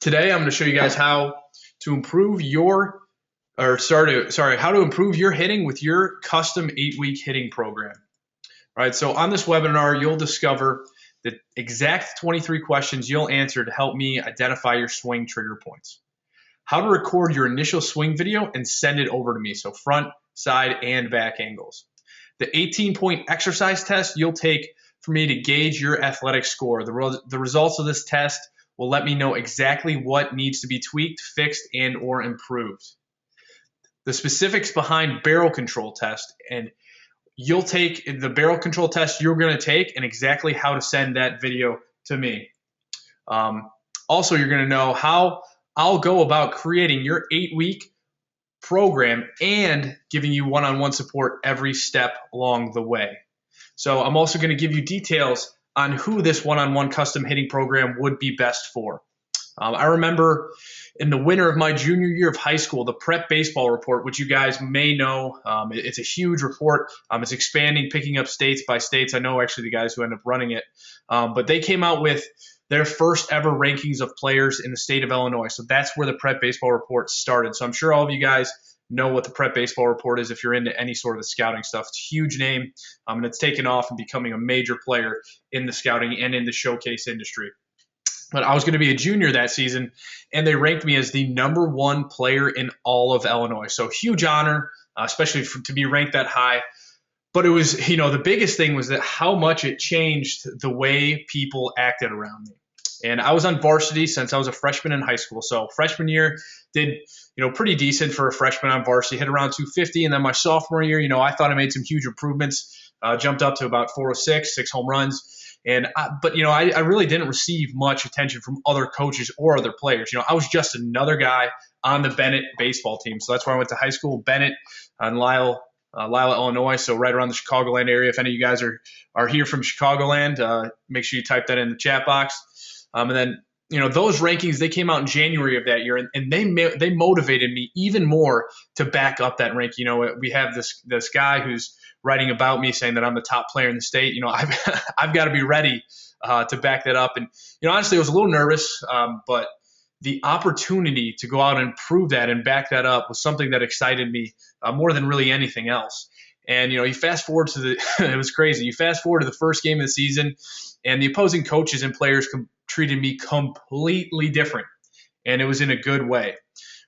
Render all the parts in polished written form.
Today I'm going to show you guys how to improve how to improve your hitting with your custom 8-week hitting program. All right, so on this webinar, you'll discover the exact 23 questions you'll answer to help me identify your swing trigger points. How to record your initial swing video and send it over to me, so front, side, and back angles. The 18-point exercise test you'll take for me to gauge your athletic score. The results of this test will let me know exactly what needs to be tweaked, fixed, and or improved. The specifics behind barrel control test, and you'll take the barrel control test you're going to take and exactly how to send that video to me. Also, you're going to know how I'll go about creating your 8-week program and giving you one-on-one support every step along the way. So I'm also going to give you details on who this one-on-one custom hitting program would be best for. I remember in the winter of my junior year of high school, the Prep Baseball Report, which you guys may know, it's a huge report. It's expanding, picking up states by states. I know actually the guys who end up running it, but they came out with their first ever rankings of players in the state of Illinois. So that's where the Prep Baseball Report started. So I'm sure all of you guys know what the Prep Baseball Report is if you're into any sort of the scouting stuff. It's a huge name, and it's taken off and becoming a major player in the scouting and in the showcase industry. But I was going to be a junior that season, and they ranked me as the #1 player in all of Illinois. So huge honor, especially to be ranked that high. But it was, the biggest thing was that how much it changed the way people acted around me. And I was on varsity since I was a freshman in high school. So freshman year did, pretty decent for a freshman on varsity, hit around 250. And then my sophomore year, I thought I made some huge improvements, jumped up to about 406, 6 home runs. But I really didn't receive much attention from other coaches or other players. I was just another guy on the Bennett baseball team. So that's where I went to high school, Bennett in Lyle, Illinois. So right around the Chicagoland area. If any of you guys are here from Chicagoland, make sure you type that in the chat box. And then, those rankings, they came out in January of that year, and they motivated me even more to back up that rank. We have this guy who's writing about me saying that I'm the top player in the state. I've got to be ready to back that up. And, honestly, I was a little nervous, but the opportunity to go out and prove that and back that up was something that excited me more than really anything else. And, you fast forward to it was crazy. You fast forward to the first game of the season, and the opposing coaches and players treated me completely different, and it was in a good way.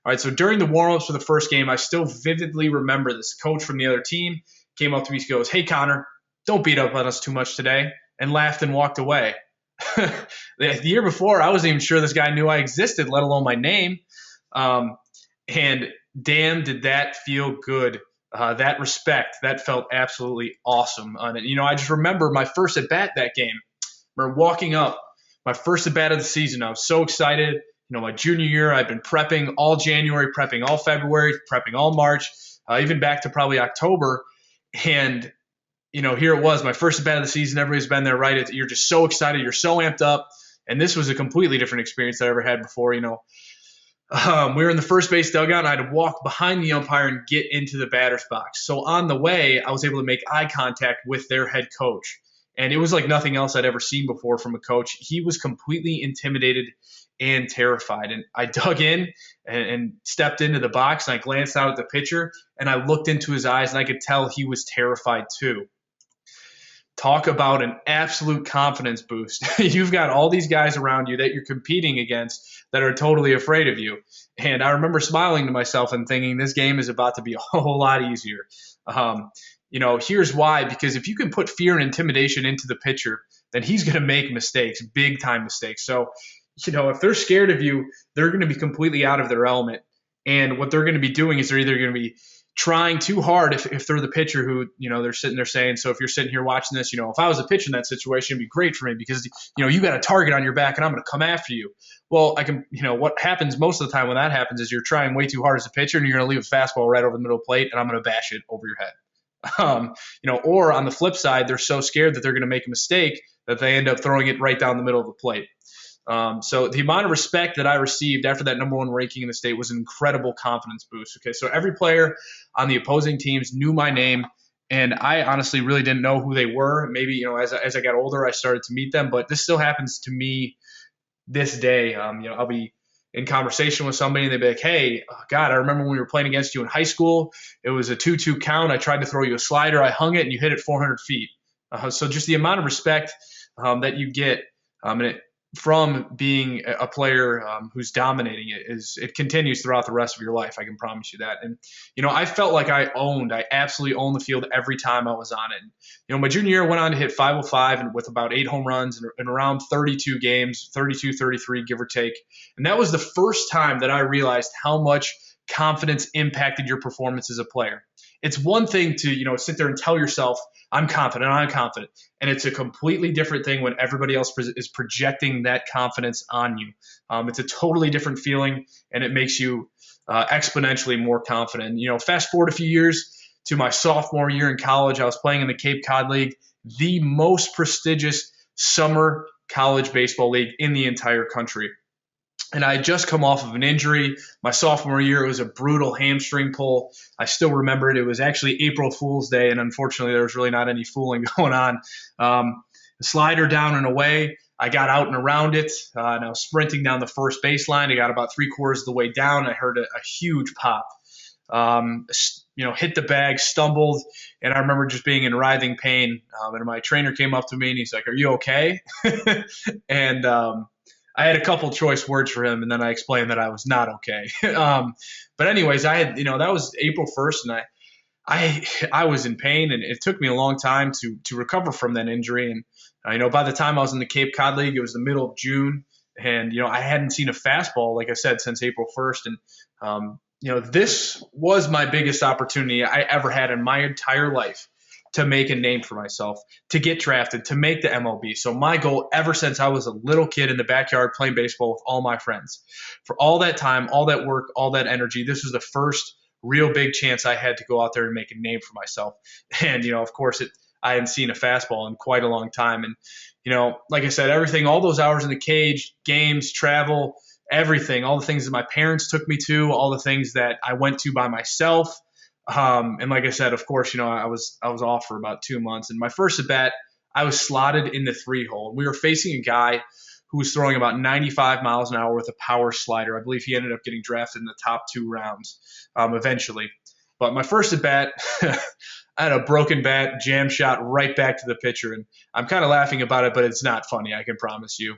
All right, so during the warm-ups for the first game, I still vividly remember this coach from the other team came up to me and goes, "Hey, Connor, don't beat up on us too much today," and laughed and walked away. The year before, I wasn't even sure this guy knew I existed, let alone my name. And damn, did that feel good. That respect, that felt absolutely awesome. And, I just remember my first at-bat that game. I remember walking up, my first at-bat of the season. I was so excited. My junior year, I'd been prepping all January, prepping all February, prepping all March, even back to probably October. And, here it was, my first at-bat of the season. Everybody's been there, right? You're just so excited. You're so amped up. And this was a completely different experience that I ever had before. We were in the first base dugout, and I had to walk behind the umpire and get into the batter's box. So on the way, I was able to make eye contact with their head coach. And it was like nothing else I'd ever seen before from a coach. He was completely intimidated and terrified. And I dug in and stepped into the box, and I glanced out at the pitcher, and I looked into his eyes, and I could tell he was terrified too. Talk about an absolute confidence boost. You've got all these guys around you that you're competing against that are totally afraid of you. And I remember smiling to myself and thinking this game is about to be a whole lot easier. Here's why. Because if you can put fear and intimidation into the pitcher, then he's going to make mistakes, big time mistakes. So, if they're scared of you, they're going to be completely out of their element. And what they're going to be doing is they're either going to be trying too hard if they're the pitcher who, they're sitting there saying, so if you're sitting here watching this, if I was a pitcher in that situation, it'd be great for me because, you got a target on your back and I'm going to come after you. Well, I can, what happens most of the time when that happens is you're trying way too hard as a pitcher and you're going to leave a fastball right over the middle plate and I'm going to bash it over your head. Or on the flip side, they're so scared that they're going to make a mistake that they end up throwing it right down the middle of the plate. So the amount of respect that I received after that #1 ranking in the state was an incredible confidence boost. Okay, so every player on the opposing teams knew my name, and I honestly really didn't know who they were. Maybe, as I got older, I started to meet them, but this still happens to me this day. I'll be in conversation with somebody and they'd be like, hey, God, I remember when we were playing against you in high school. It was a 2-2 count. I tried to throw you a slider. I hung it and you hit it 400 feet. So just the amount of respect that you get from being a player who's dominating it continues throughout the rest of your life. I can promise you that. And, I felt like I absolutely owned the field every time I was on it. And, my junior year I went on to hit 505 and with about 8 home runs and around 32 games, 32, 33, give or take. And that was the first time that I realized how much confidence impacted your performance as a player. It's one thing to, sit there and tell yourself, I'm confident. And it's a completely different thing when everybody else is projecting that confidence on you. It's a totally different feeling, and it makes you exponentially more confident. Fast forward a few years to my sophomore year in college, I was playing in the Cape Cod League, the most prestigious summer college baseball league in the entire country. And I had just come off of an injury. My sophomore year, it was a brutal hamstring pull. I still remember it. It was actually April Fool's Day, and unfortunately, there was really not any fooling going on. The slider down and away. I got out and around it, and I was sprinting down the first baseline. I got about 3/4 of the way down. I heard a huge pop. Hit the bag, stumbled, and I remember just being in writhing pain. And my trainer came up to me, and he's like, "Are you okay?" And I had a couple choice words for him, and then I explained that I was not okay. But anyways, I had, that was April 1st, and I was in pain, and it took me a long time to recover from that injury. And by the time I was in the Cape Cod League, it was the middle of June, and I hadn't seen a fastball, like I said, since April 1st. And this was my biggest opportunity I ever had in my entire life to make a name for myself, to get drafted, to make the MLB. So my goal ever since I was a little kid in the backyard playing baseball with all my friends, for all that time, all that work, all that energy, this was the first real big chance I had to go out there and make a name for myself. And, of course, I hadn't seen a fastball in quite a long time. And, like I said, everything, all those hours in the cage, games, travel, everything, all the things that my parents took me to, all the things that I went to by myself. And like I said, of course, I was off for about 2 months. And my first at bat, I was slotted in the 3-hole. We were facing a guy who was throwing about 95 miles an hour with a power slider. I believe he ended up getting drafted in the top 2 rounds eventually. But my first at bat, I had a broken bat, jam shot right back to the pitcher. And I'm kind of laughing about it, but it's not funny, I can promise you.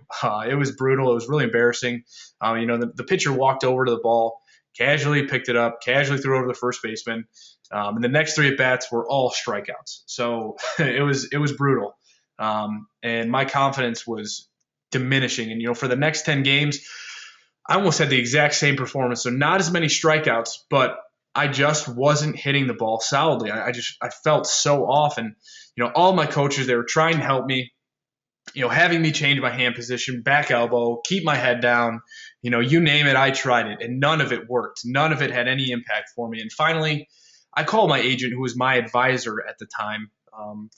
It was brutal. It was really embarrassing. The pitcher walked over to the ball, casually picked it up, casually threw it over the first baseman. And the next 3 at-bats were all strikeouts. So it was brutal. And my confidence was diminishing. And, for the next 10 games, I almost had the exact same performance. So not as many strikeouts, but I just wasn't hitting the ball solidly. I felt so off. And, all my coaches, they were trying to help me, having me change my hand position, back elbow, keep my head down, you name it, I tried it. And none of it worked. None of it had any impact for me. And finally, I called my agent, who was my advisor at the time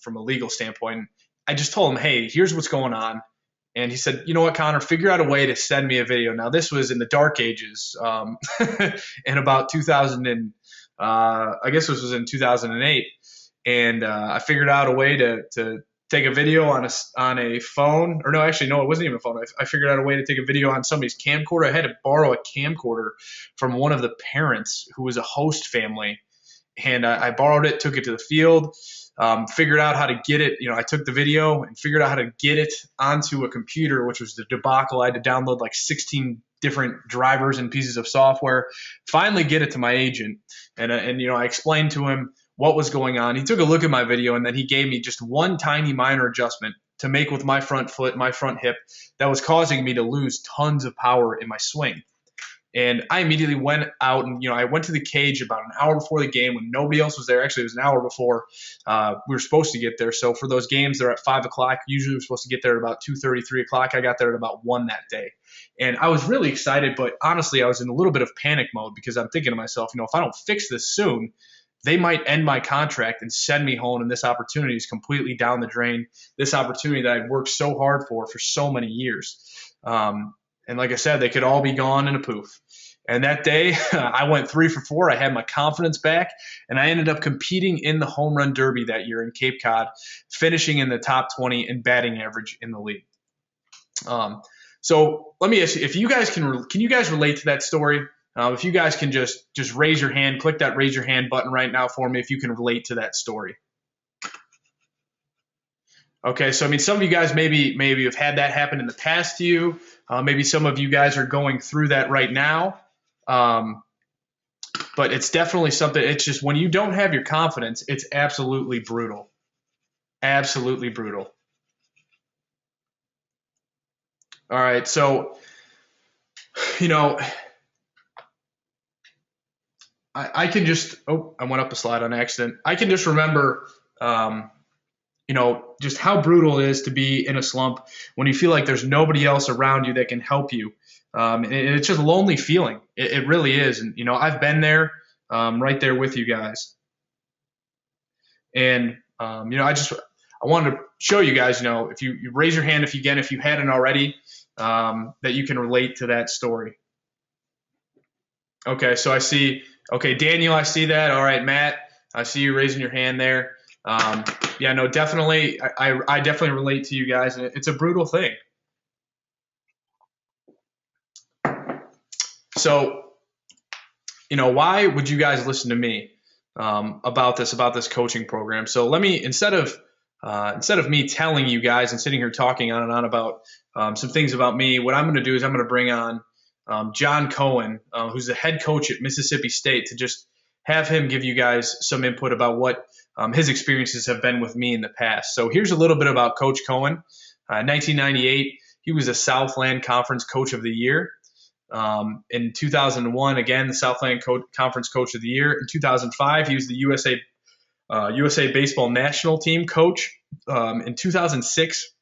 from a legal standpoint. I just told him, hey, here's what's going on. And he said, you know what, Connor, figure out a way to send me a video. Now, this was in the dark ages in about 2000 and I guess this was in 2008. And I figured out a way to take a video on a phone. Or no, actually, no, it wasn't even a phone. I figured out a way to take a video on somebody's camcorder. I had to borrow a camcorder from one of the parents who was a host family. And I borrowed it, took it to the field. Figured out how to get it. I took the video and figured out how to get it onto a computer, which was the debacle. I had to download like 16 different drivers and pieces of software. Finally get it to my agent. And I explained to him what was going on. He took a look at my video, and then he gave me just one tiny minor adjustment to make with my front foot, my front hip, that was causing me to lose tons of power in my swing. And I immediately went out and, I went to the cage about an hour before the game when nobody else was there. Actually, it was an hour before we were supposed to get there. So for those games, they're at 5 o'clock. Usually we're supposed to get there at about 2:30, 3 o'clock. I got there at about 1 that day. And I was really excited, but honestly, I was in a little bit of panic mode because I'm thinking to myself, if I don't fix this soon, they might end my contract and send me home, and this opportunity is completely down the drain, this opportunity that I'd worked so hard for so many years. And like I said, they could all be gone in a poof. And that day, I went 3 for 4. I had my confidence back, and I ended up competing in the home run derby that year in Cape Cod, finishing in the top 20 in batting average in the league. So let me ask you, if you guys can you guys relate to that story? If you guys can just raise your hand, click that raise your hand button right now for me if you can relate to that story. Okay, so I mean, some of you guys maybe have had that happen in the past to you. Maybe some of you guys are going through that right now. But it's definitely something. It's just when you don't have your confidence, it's absolutely brutal. Absolutely brutal. All right, so I can just I went up a slide on accident. I can just remember just how brutal it is to be in a slump when you feel like there's nobody else around you that can help you. And it's just a lonely feeling. It really is. And, I've been there, right there with you guys. And, I wanted to show you guys, if you raise your hand, if you hadn't already, that you can relate to that story. Okay, so I see, Daniel, I see that. All right, Matt, I see you raising your hand there. Yeah, no, definitely. I definitely relate to you guys. And it's a brutal thing. So, why would you guys listen to me about this coaching program? So let me, instead of me telling you guys and sitting here talking on and on about some things about me, what I'm going to do is I'm going to bring on John Cohen, who's the head coach at Mississippi State, to just have him give you guys some input about what his experiences have been with me in the past. So here's a little bit about Coach Cohen. In 1998, he was the Southland Conference Coach of the Year. In 2001, again, the Southland Conference Coach of the Year. In 2005, he was the USA Baseball National Team Coach. In 2006,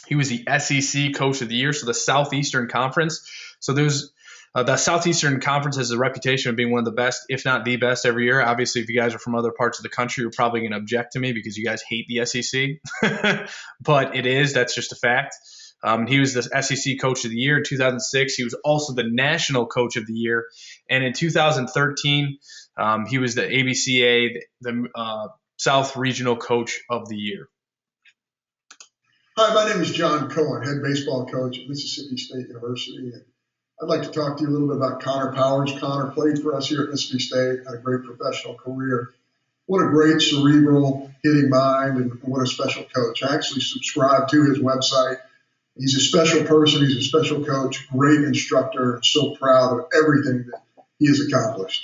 he was the SEC Coach of the Year, so the Southeastern Conference. So there's the Southeastern Conference has a reputation of being one of the best, if not the best, every year. Obviously, if you guys are from other parts of the country, you're probably going to object to me because you guys hate the SEC. But it is. That's just a fact. He was the SEC Coach of the Year in 2006. He was also the National Coach of the Year. And in 2013, he was the ABCA, the South Regional Coach of the Year. Hi, my name is John Cohen, head baseball coach at Mississippi State University. And I'd like to talk to you a little bit about Connor Powers. Connor played for us here at Mississippi State, had a great professional career. What a great cerebral hitting mind, and what a special coach. I actually subscribe to his website. He's a special person. He's a special coach, great instructor. So proud of everything that he has accomplished.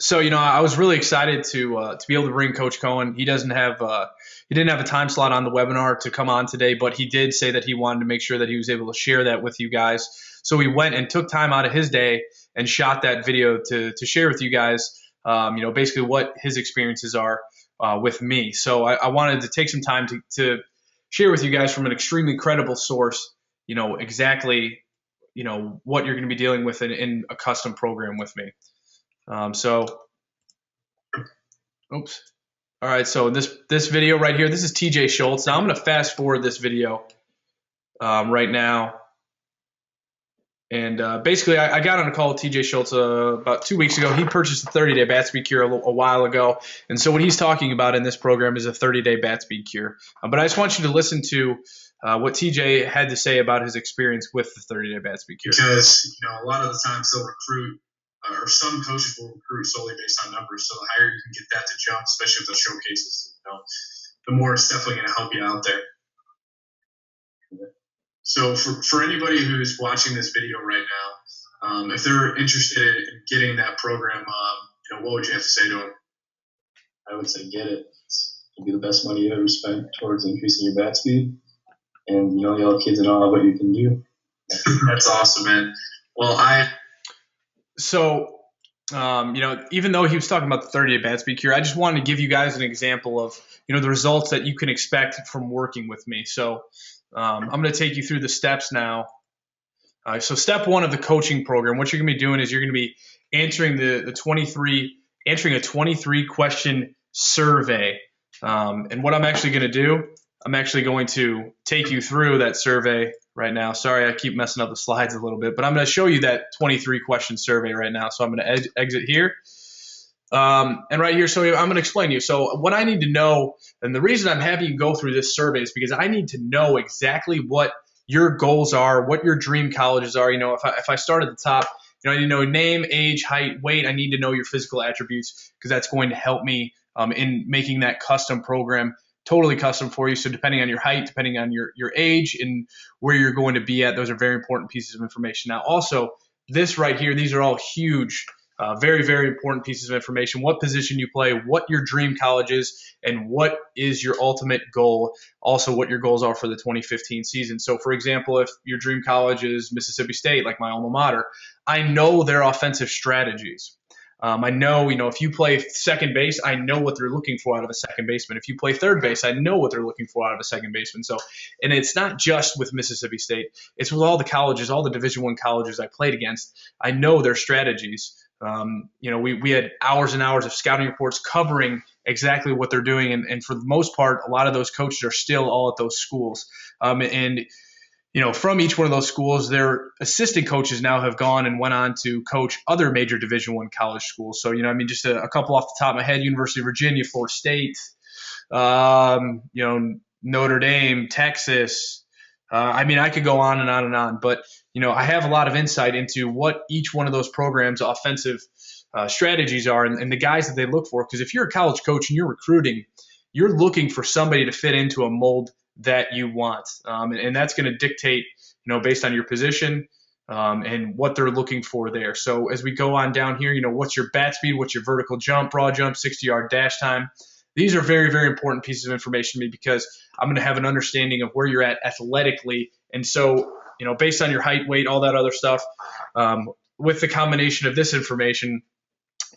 So, I was really excited to be able to bring Coach Cohen. He didn't have a time slot on the webinar to come on today, but he did say that he wanted to make sure that he was able to share that with you guys. So he went and took time out of his day and shot that video to share with you guys, basically what his experiences are with me. So I wanted to take some time to share with you guys from an extremely credible source, exactly, what you're going to be dealing with in a custom program with me. Oops. All right. So this video right here, this is TJ Schultz. Now I'm going to fast forward this video right now. And basically, I got on a call with TJ Schultz about 2 weeks ago. He purchased a 30-day bat speed cure a while ago. And so what he's talking about in this program is a 30-day bat speed cure. But I just want you to listen to what TJ had to say about his experience with the 30-day bat speed cure. Because, a lot of the times they'll recruit, or some coaches will recruit solely based on numbers. So the higher you can get that to jump, especially with those showcases, the more it's definitely going to help you out there. So for anybody who's watching this video right now, if they're interested in getting that program, what would you have to say to them? I would say get it. It'll be the best money you ever spent towards increasing your bat speed. And, you'll have kids that know what you can do. That's awesome, man. Well, So, even though he was talking about the 30-day bat speed cure, I just wanted to give you guys an example of, the results that you can expect from working with me. So I'm going to take you through the steps now. So step one of the coaching program, what you're going to be doing is you're going to be answering answering a 23 question survey. And what I'm actually going to do, I'm actually going to take you through that survey right now. Sorry, I keep messing up the slides a little bit, but I'm going to show you that 23 question survey right now. So I'm going to exit here. And right here, so I'm going to explain to you. So what I need to know, and the reason I'm having you go through this survey is because I need to know exactly what your goals are, what your dream colleges are. If I start at the top, I need to know name, age, height, weight. I need to know your physical attributes because that's going to help me in making that custom program totally custom for you. So depending on your height, depending on your age and where you're going to be at, those are very important pieces of information. Now, also this right here, these are all huge, very, very important pieces of information. What position you play, what your dream college is, and what is your ultimate goal. Also, what your goals are for the 2015 season. So, for example, if your dream college is Mississippi State, like my alma mater, I know their offensive strategies. I know, if you play second base, I know what they're looking for out of a second baseman. If you play third base, I know what they're looking for out of a second baseman. So, and it's not just with Mississippi State. It's with all the colleges, all the Division I colleges I played against. I know their strategies. We had hours and hours of scouting reports covering exactly what they're doing. And for the most part, a lot of those coaches are still all at those schools. From each one of those schools, their assistant coaches now have gone and went on to coach other major Division I college schools. So, just a couple off the top of my head: University of Virginia, Florida State, Notre Dame, Texas. I could go on and on and on, but I have a lot of insight into what each one of those programs' offensive strategies are and the guys that they look for. Because if you're a college coach and you're recruiting, you're looking for somebody to fit into a mold that you want. And that's going to dictate, based on your position and what they're looking for there. So as we go on down here, what's your bat speed, what's your vertical jump, broad jump, 60-yard dash time. These are very, very important pieces of information to me because I'm going to have an understanding of where you're at athletically. And so, based on your height, weight, all that other stuff, with the combination of this information,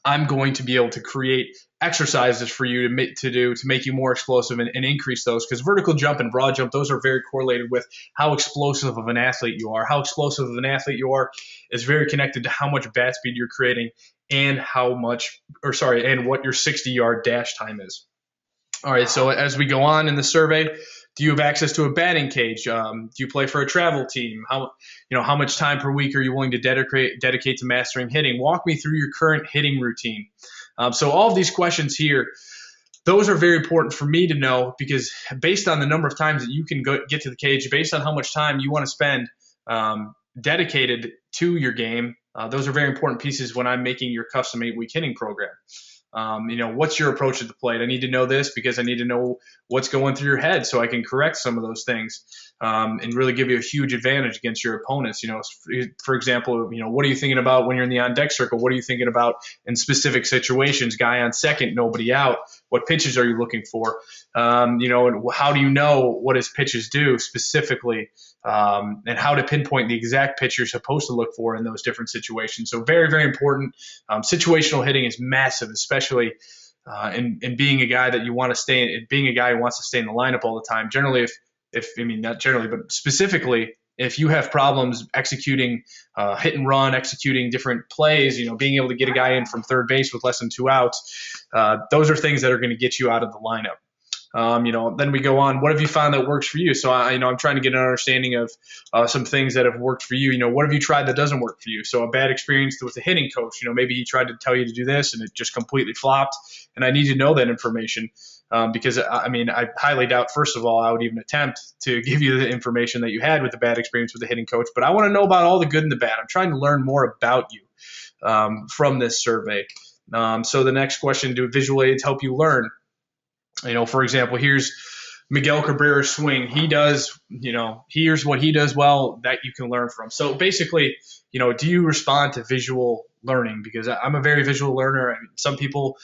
I'm going to be able to create exercises for you to do to make you more explosive and increase those, because vertical jump and broad jump, those are very correlated with how explosive of an athlete you are. How explosive of an athlete you are is very connected to how much bat speed you're creating and what your 60-yard dash time is. All right, so as we go on in the survey, do you have access to a batting cage? Do you play for a travel team? How much time per week are you willing to dedicate to mastering hitting? Walk me through your current hitting routine. So all of these questions here, those are very important for me to know, because based on the number of times that you can get to the cage, based on how much time you want to spend dedicated to your game, those are very important pieces when I'm making your custom 8-week hitting program. What's your approach at the plate? I need to know this because I need to know what's going through your head so I can correct some of those things and really give you a huge advantage against your opponents. For example, what are you thinking about when you're in the on-deck circle? What are you thinking about in specific situations? Guy on second, nobody out. What pitches are you looking for? And how do you know what his pitches do specifically? And how to pinpoint the exact pitch you're supposed to look for in those different situations. So very, very important. Situational hitting is massive, especially in being a guy that you want to stay in, being a guy who wants to stay in the lineup all the time. Generally, not generally, but specifically, if you have problems executing hit and run, executing different plays, being able to get a guy in from third base with less than 2 outs, those are things that are going to get you out of the lineup. Then we go on. What have you found that works for you? So I'm trying to get an understanding of some things that have worked for you. What have you tried that doesn't work for you? So a bad experience with a hitting coach. Maybe he tried to tell you to do this and it just completely flopped. And I need to know that information because I highly doubt, first of all, I would even attempt to give you the information that you had with the bad experience with the hitting coach. But I want to know about all the good and the bad. I'm trying to learn more about you from this survey. So the next question: do visual aids help you learn? For example, here's Miguel Cabrera's swing. He does, here's what he does well that you can learn from. So basically, do you respond to visual learning? Because I'm a very visual learner. Some people,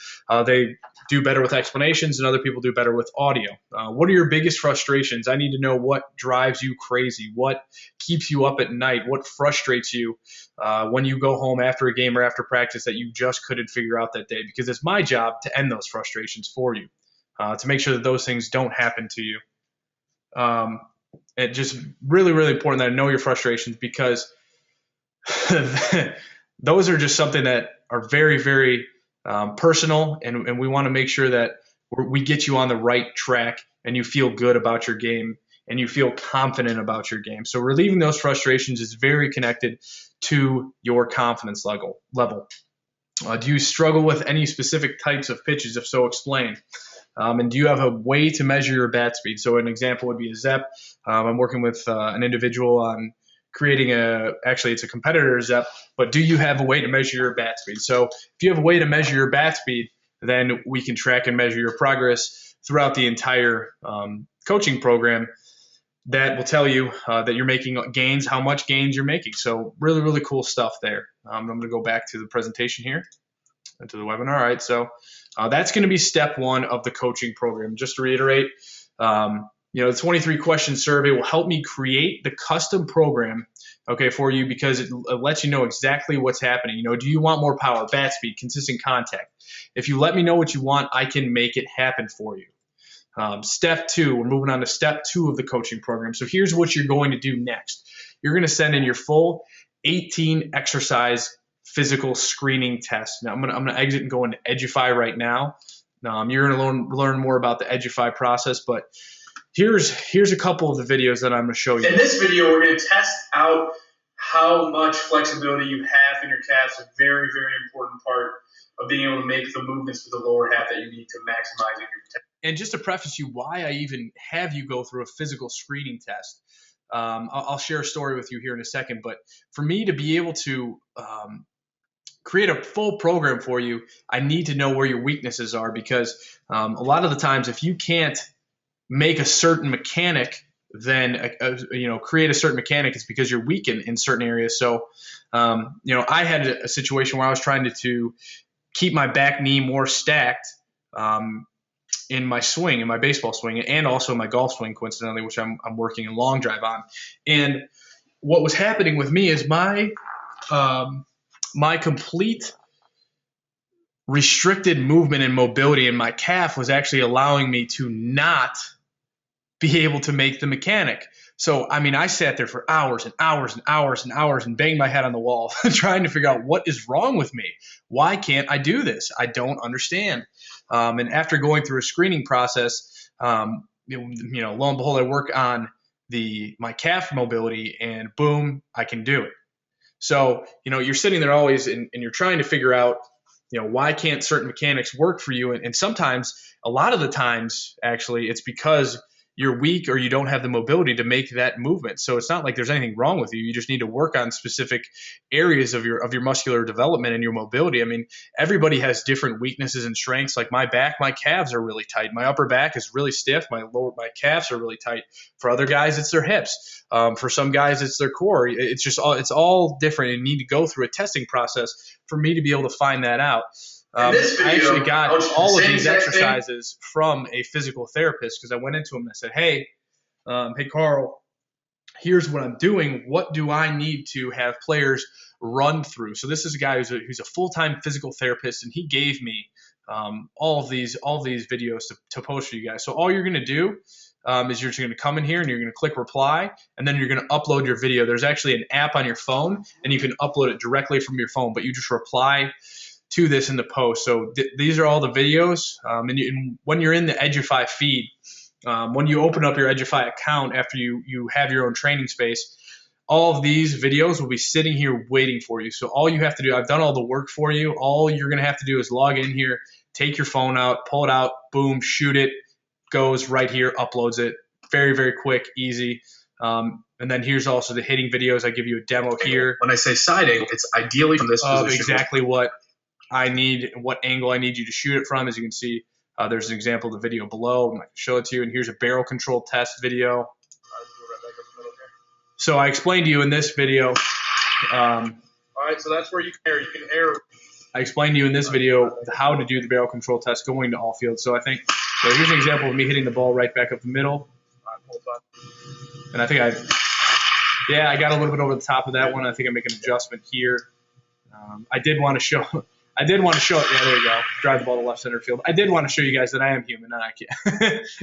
they do better with explanations and other people do better with audio. What are your biggest frustrations? I need to know what drives you crazy, what keeps you up at night, what frustrates you when you go home after a game or after practice that you just couldn't figure out that day, because it's my job to end those frustrations for you. To make sure that those things don't happen to you. It's just really, really important that I know your frustrations, because those are just something that are very, very personal, and we want to make sure that we get you on the right track and you feel good about your game and you feel confident about your game. So relieving those frustrations is very connected to your confidence level. Do you struggle with any specific types of pitches? If so, explain. And do you have a way to measure your bat speed? So an example would be a ZEP. I'm working with an individual on creating actually it's a competitor ZEP, but do you have a way to measure your bat speed? So if you have a way to measure your bat speed, then we can track and measure your progress throughout the entire coaching program. That will tell you that you're making gains, how much gains you're making. So really, really cool stuff there. I'm going to go back to the presentation here, to the webinar. All right, so that's going to be step one of the coaching program. Just to reiterate, the 23 question survey will help me create the custom program, okay, for you, because it lets you know exactly what's happening. Do you want more power, bat speed, consistent contact? If you let me know what you want, I can make it happen for you. Step two, we're moving on to step two of the coaching program. So here's what you're going to do next. You're going to send in your full 18 exercise physical screening test. Now I'm going to exit and go into Edufy right now. You're going to learn more about the Edufy process, but here's a couple of the videos that I'm going to show you. In this video, we're going to test out how much flexibility you have in your calves. A very, very important part of being able to make the movements with the lower half that you need to maximize your potential. And just to preface you why I even have you go through a physical screening test, I'll share a story with you here in a second, but for me to be able to create a full program for you, I need to know where your weaknesses are, because a lot of the times if you can't make a certain mechanic, then create a certain mechanic, it's because you're weak in certain areas. So I had a situation where I was trying to keep my back knee more stacked in my swing, in my baseball swing, and also in my golf swing, coincidentally, which I'm working a long drive on. And what was happening with me is my complete restricted movement and mobility in my calf was actually allowing me to not be able to make the mechanic. So, I sat there for hours and hours and hours and hours and banged my head on the wall trying to figure out what is wrong with me. Why can't I do this? I don't understand. And after going through a screening process, lo and behold, I work on my calf mobility, and boom, I can do it. So, you're sitting there always and you're trying to figure out, why can't certain mechanics work for you? And sometimes, a lot of the times, actually, it's because you're weak or you don't have the mobility to make that movement. So it's not like there's anything wrong with you. You just need to work on specific areas of your muscular development and your mobility. Everybody has different weaknesses and strengths. Like my calves are really tight. My upper back is really stiff. My calves are really tight. For other guys, it's their hips. For some guys, it's their core. It's all different. You need to go through a testing process for me to be able to find that out. I actually got all of these exercises from a physical therapist, because I went into him and I said, hey, Carl, here's what I'm doing. What do I need to have players run through? So this is a guy who's a full-time physical therapist, and he gave me all of these videos to post for you guys. So all you're going to do is you're just going to come in here and you're going to click reply, and then you're going to upload your video. There's actually an app on your phone, and you can upload it directly from your phone, but you just reply to this in the post. So these are all the videos. And when you're in the Edufy feed, when you open up your Edufy account after you have your own training space, all of these videos will be sitting here waiting for you. So all you have to do, I've done all the work for you. All you're going to have to do is log in here, take your phone out, pull it out, boom, shoot it, goes right here, uploads it. Very, very quick, easy. And then here's also the hitting videos. I give you a demo here. When I say siding, it's ideally from this position. Exactly what I need, what angle I need you to shoot it from. As you can see, there's an example of the video below. I'm going to show it to you. And here's a barrel control test video. So I explained to you in this video. All right, so that's where you can air. You can air. I explained to you in this video how to do the barrel control test going to all fields. So I think, so here's an example of me hitting the ball right back up the middle. And I think I got a little bit over the top of that one. I think I make an adjustment here. I did want to show it. Yeah, there you go. Drive the ball to left center field. I did want to show you guys that I am human and I can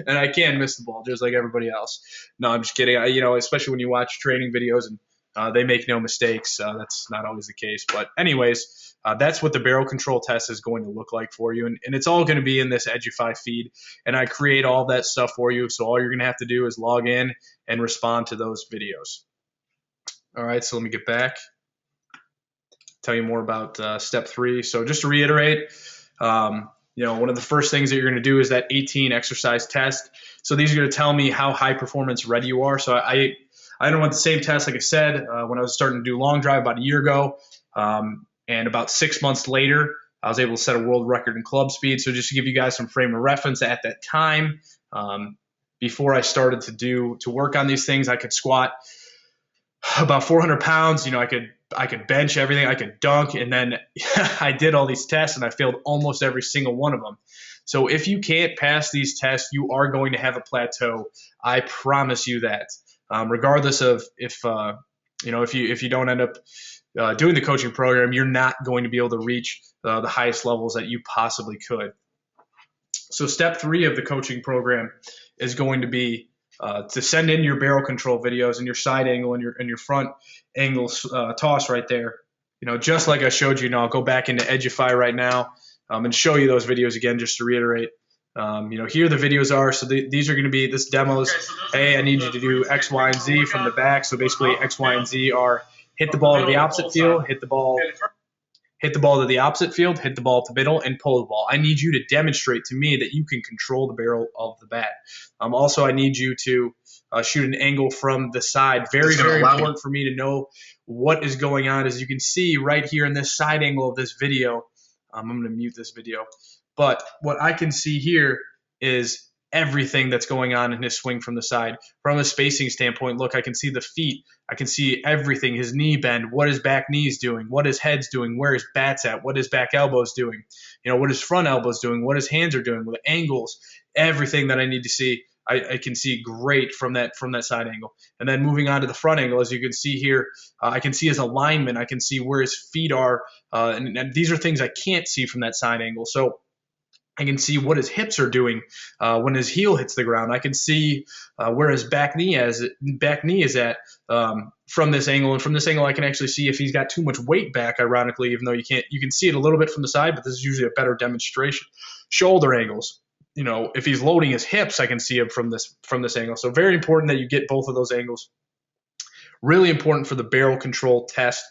and I can miss the ball just like everybody else. No, I'm just kidding. Especially when you watch training videos and they make no mistakes. That's not always the case. But anyways, that's what the barrel control test is going to look like for you. And it's all going to be in this Edufy feed. And I create all that stuff for you. So all you're going to have to do is log in and respond to those videos. All right, so let me get back. Tell you more about step 3. So just to reiterate, One of the first things that you're going to do is that 18 exercise test. So these are going to tell me how high performance ready you are. So I don't want the same test, like I said, when I was starting to do long drive about a year ago. And about 6 months later, I was able to set a world record in club speed. So just to give you guys some frame of reference, at that time, before I started to work on these things, I could squat about 400 pounds. I could bench everything, I could dunk, and then I did all these tests and I failed almost every single one of them. So if you can't pass these tests, you are going to have a plateau. I promise you that. Regardless of if you don't end up doing the coaching program, you're not going to be able to reach the highest levels that you possibly could. So step 3 of the coaching program is going to be to send in your barrel control videos and your side angle and your front angle toss right there. Just like I showed you. I'll go back into Edufy right now and show you those videos again, just to reiterate. Here the videos are. So these are going to be this demos. Hey, I need you to do X, Y, and Z from the back. So basically X, Y, and Z are hit the ball to the opposite field, hit the ball to the opposite field, hit the ball to the middle, and pull the ball. I need you to demonstrate to me that you can control the barrel of the bat. Also, I need you to shoot an angle from the side. Very, very important for me to know what is going on. As you can see right here in this side angle of this video, I'm going to mute this video. But what I can see here is everything that's going on in his swing from the side. From a spacing standpoint, look, I can see the feet. I can see everything, his knee bend, what his back knee's doing, what his head's doing, where his bat's at, what his back elbow's doing, what his front elbow's doing, what his hands are doing, with angles, everything that I need to see. I can see great from that side angle. And then moving on to the front angle, as you can see here, I can see his alignment. I can see where his feet are. And these are things I can't see from that side angle. So I can see what his hips are doing when his heel hits the ground. I can see where his back knee is at from this angle. And from this angle, I can actually see if he's got too much weight back, ironically, even though you can see it a little bit from the side, but this is usually a better demonstration. Shoulder angles. If he's loading his hips, I can see him from this angle. So very important that you get both of those angles. Really important for the barrel control test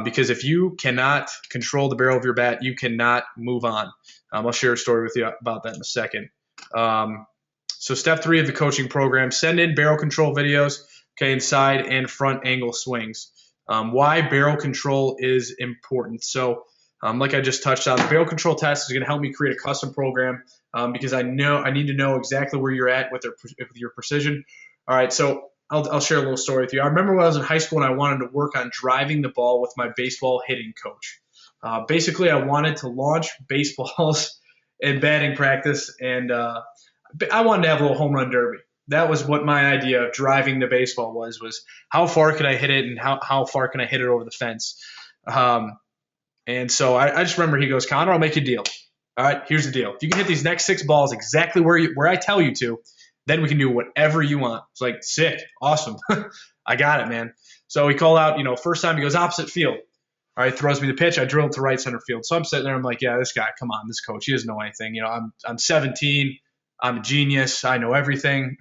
because if you cannot control the barrel of your bat, you cannot move on. I'll share a story with you about that in a second. So step 3 of the coaching program, send in barrel control videos, in side and front angle swings. Why barrel control is important. So like I just touched on, the barrel control test is going to help me create a custom program because I need to know exactly where you're at with your precision. All right, so I'll share a little story with you. I remember when I was in high school and I wanted to work on driving the ball with my baseball hitting coach. Basically, I wanted to launch baseballs in batting practice, and I wanted to have a little home run derby. That was what my idea of driving the baseball was how far can I hit it and how far can I hit it over the fence. And so I just remember he goes, Connor, I'll make you a deal. All right, here's the deal. If you can hit these next 6 balls exactly where I tell you to, then we can do whatever you want. It's like, sick, awesome. I got it, man. So he called out, first time he goes opposite field. All right, throws me the pitch. I drilled to right center field. So I'm sitting there. I'm like, yeah, this guy, come on, this coach, he doesn't know anything. I'm 17. I'm a genius. I know everything.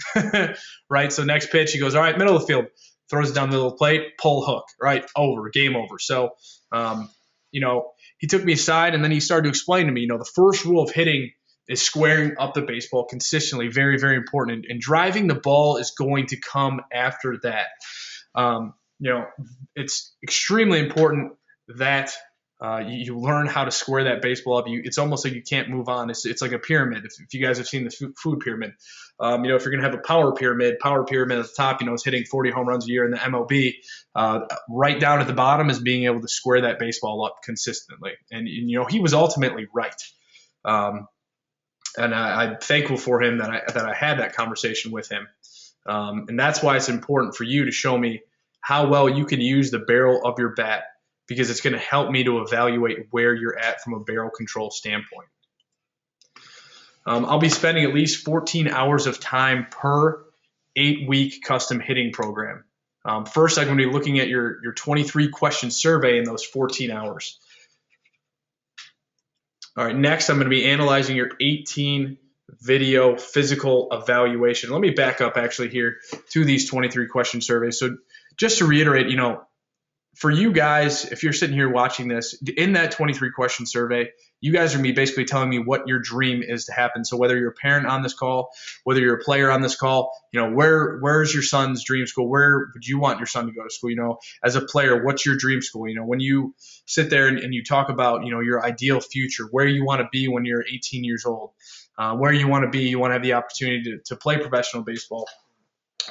Right. So next pitch, he goes, all right, middle of the field, throws it down the middle of the plate, pull hook. Right, over, game over. So, he took me aside and then he started to explain to me, the first rule of hitting is squaring up the baseball consistently. Very, very important. And driving the ball is going to come after that. It's extremely important that you learn how to square that baseball up. It's almost like you can't move on. It's like a pyramid. If you guys have seen the food pyramid, if you're going to have a power pyramid at the top, is hitting 40 home runs a year in the MLB. Right down at the bottom is being able to square that baseball up consistently. And he was ultimately right. And I'm thankful for him that I had that conversation with him. And that's why it's important for you to show me how well you can use the barrel of your bat, because it's going to help me to evaluate where you're at from a barrel control standpoint. I'll be spending at least 14 hours of time per 8-week custom hitting program. First, I'm going to be looking at your 23-question survey in those 14 hours. All right, next I'm going to be analyzing your 18-video physical evaluation. Let me back up actually here to these 23-question surveys. So just to reiterate, for you guys, if you're sitting here watching this, in that 23 question survey, you guys are basically telling me what your dream is to happen. So whether you're a parent on this call, whether you're a player on this call, where's your son's dream school? Where would you want your son to go to school? As a player, what's your dream school? When you sit there and you talk about, your ideal future, where you want to be when you're 18 years old, where you want to be, you want to have the opportunity to play professional baseball.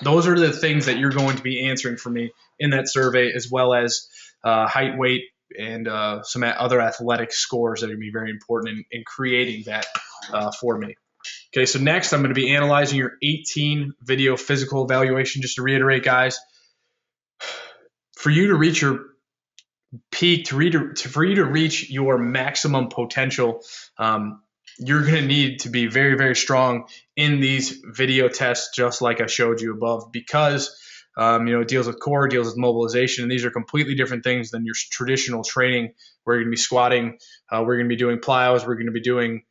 Those are the things that you're going to be answering for me in that survey, as well as height, weight, and some other athletic scores that are going to be very important in creating that for me. Okay, so next I'm going to be analyzing your 18 video physical evaluation. Just to reiterate, guys, for you to reach your peak, for you to reach your maximum potential, you're going to need to be very, very strong in these video tests, just like I showed you above, because it deals with core, deals with mobilization, and these are completely different things than your traditional training. We're going to be squatting, we're going to be doing plyos, we're going to be doing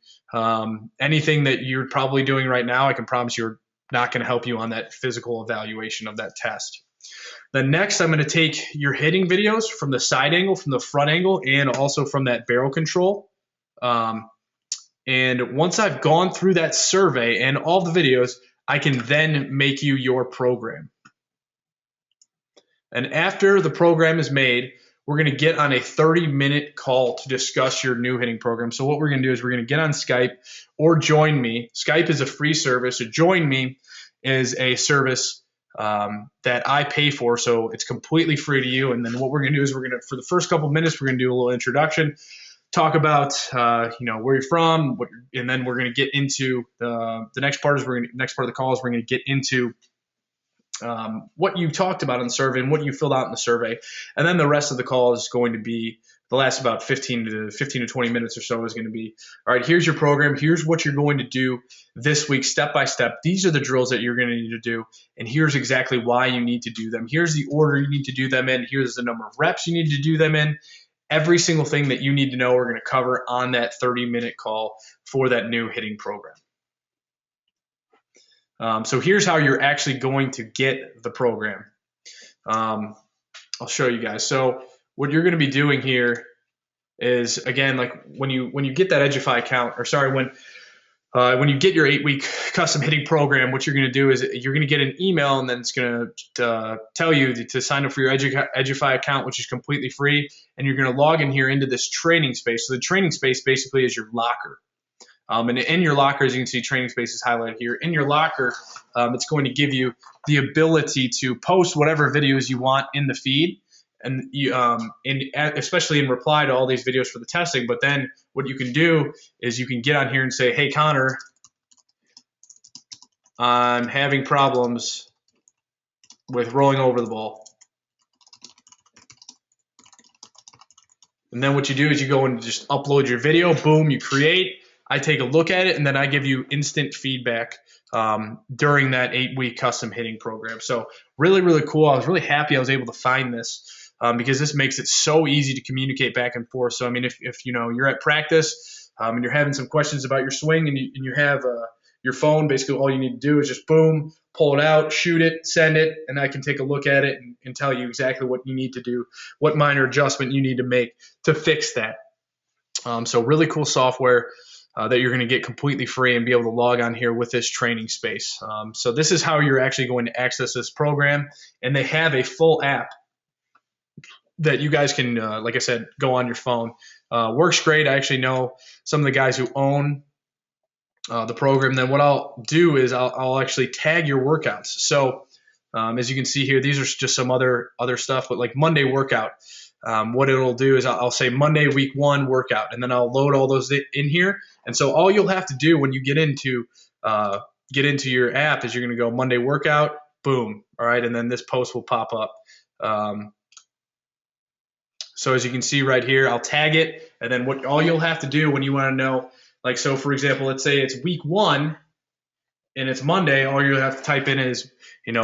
anything that you're probably doing right now. I can promise you're not going to help you on that physical evaluation of that test. Then next, I'm going to take your hitting videos from the side angle, from the front angle, and also from that barrel control. And once I've gone through that survey and all the videos, I can then make you your program. And after the program is made, we're going to get on a 30-minute call to discuss your new hitting program. So what we're going to do is we're going to get on Skype or Join Me. Skype is a free service. So Join Me is a service that I pay for, so it's completely free to you. And then what we're going to do is for the first couple minutes, we're going to do a little introduction, talk about where you're from, and then we're going to get into the next part of the call is we're going to get into what you talked about in the survey and what you filled out in the survey. And then the rest of the call is going to be, the last about 15 to 20 minutes or so is going to be, all right, here's your program. Here's what you're going to do this week, step by step. These are the drills that you're going to need to do. And here's exactly why you need to do them. Here's the order you need to do them in. Here's the number of reps you need to do them in. Every single thing that you need to know, we're going to cover on that 30-minute call for that new hitting program. So here's how you're actually going to get the program. I'll show you guys. So what you're going to be doing here is, again, like when you get that Edgify account, or sorry, when you get your 8-week custom hitting program, what you're going to do is you're going to get an email, and then it's going to tell you to sign up for your Edgify account, which is completely free, and you're going to log in here into this training space. So the training space basically is your locker. And in your locker, as you can see, training space is highlighted here. In your locker, it's going to give you the ability to post whatever videos you want in the feed, and especially in reply to all these videos for the testing. But then what you can do is you can get on here and say, hey, Connor, I'm having problems with rolling over the ball. And then what you do is you go and just upload your video. Boom, you create. I take a look at it, and then I give you instant feedback during that 8-week custom hitting program. So really, really cool. I was really happy I was able to find this because this makes it so easy to communicate back and forth. So, I mean, if you're at practice and you're having some questions about your swing, and you have your phone, basically all you need to do is just boom, pull it out, shoot it, send it, and I can take a look at it and tell you exactly what you need to do, what minor adjustment you need to make to fix that. So really cool software that you're going to get completely free and be able to log on here with this training space. So this is how you're actually going to access this program. And they have a full app that you guys can, like I said, go on your phone. Works great. I actually know some of the guys who own the program. Then what I'll do is I'll actually tag your workouts. So as you can see here, these are just some other stuff, but like Monday workout. What it'll do is I'll say Monday week 1 workout, and then I'll load all those in here. And so all you'll have to do when you get into your app is you're going to go Monday workout, boom, all right, and then this post will pop up. So as you can see right here, I'll tag it, and then all you'll have to do when you want to know, like, so for example, let's say it's week 1 and it's Monday, all you'll have to type in is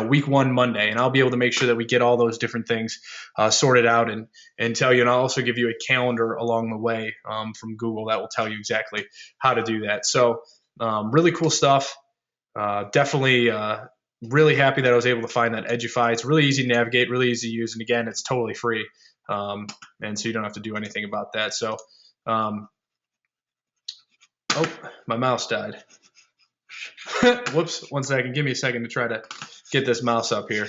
week 1 Monday, and I'll be able to make sure that we get all those different things sorted out and tell you. And I'll also give you a calendar along the way from Google that will tell you exactly how to do that. So really cool stuff. Definitely really happy that I was able to find that Edgify. It's really easy to navigate, really easy to use, and again, it's totally free. And so you don't have to do anything about that. So, oh, my mouse died. Whoops, 1 second. Give me a second to try to get this mouse up here.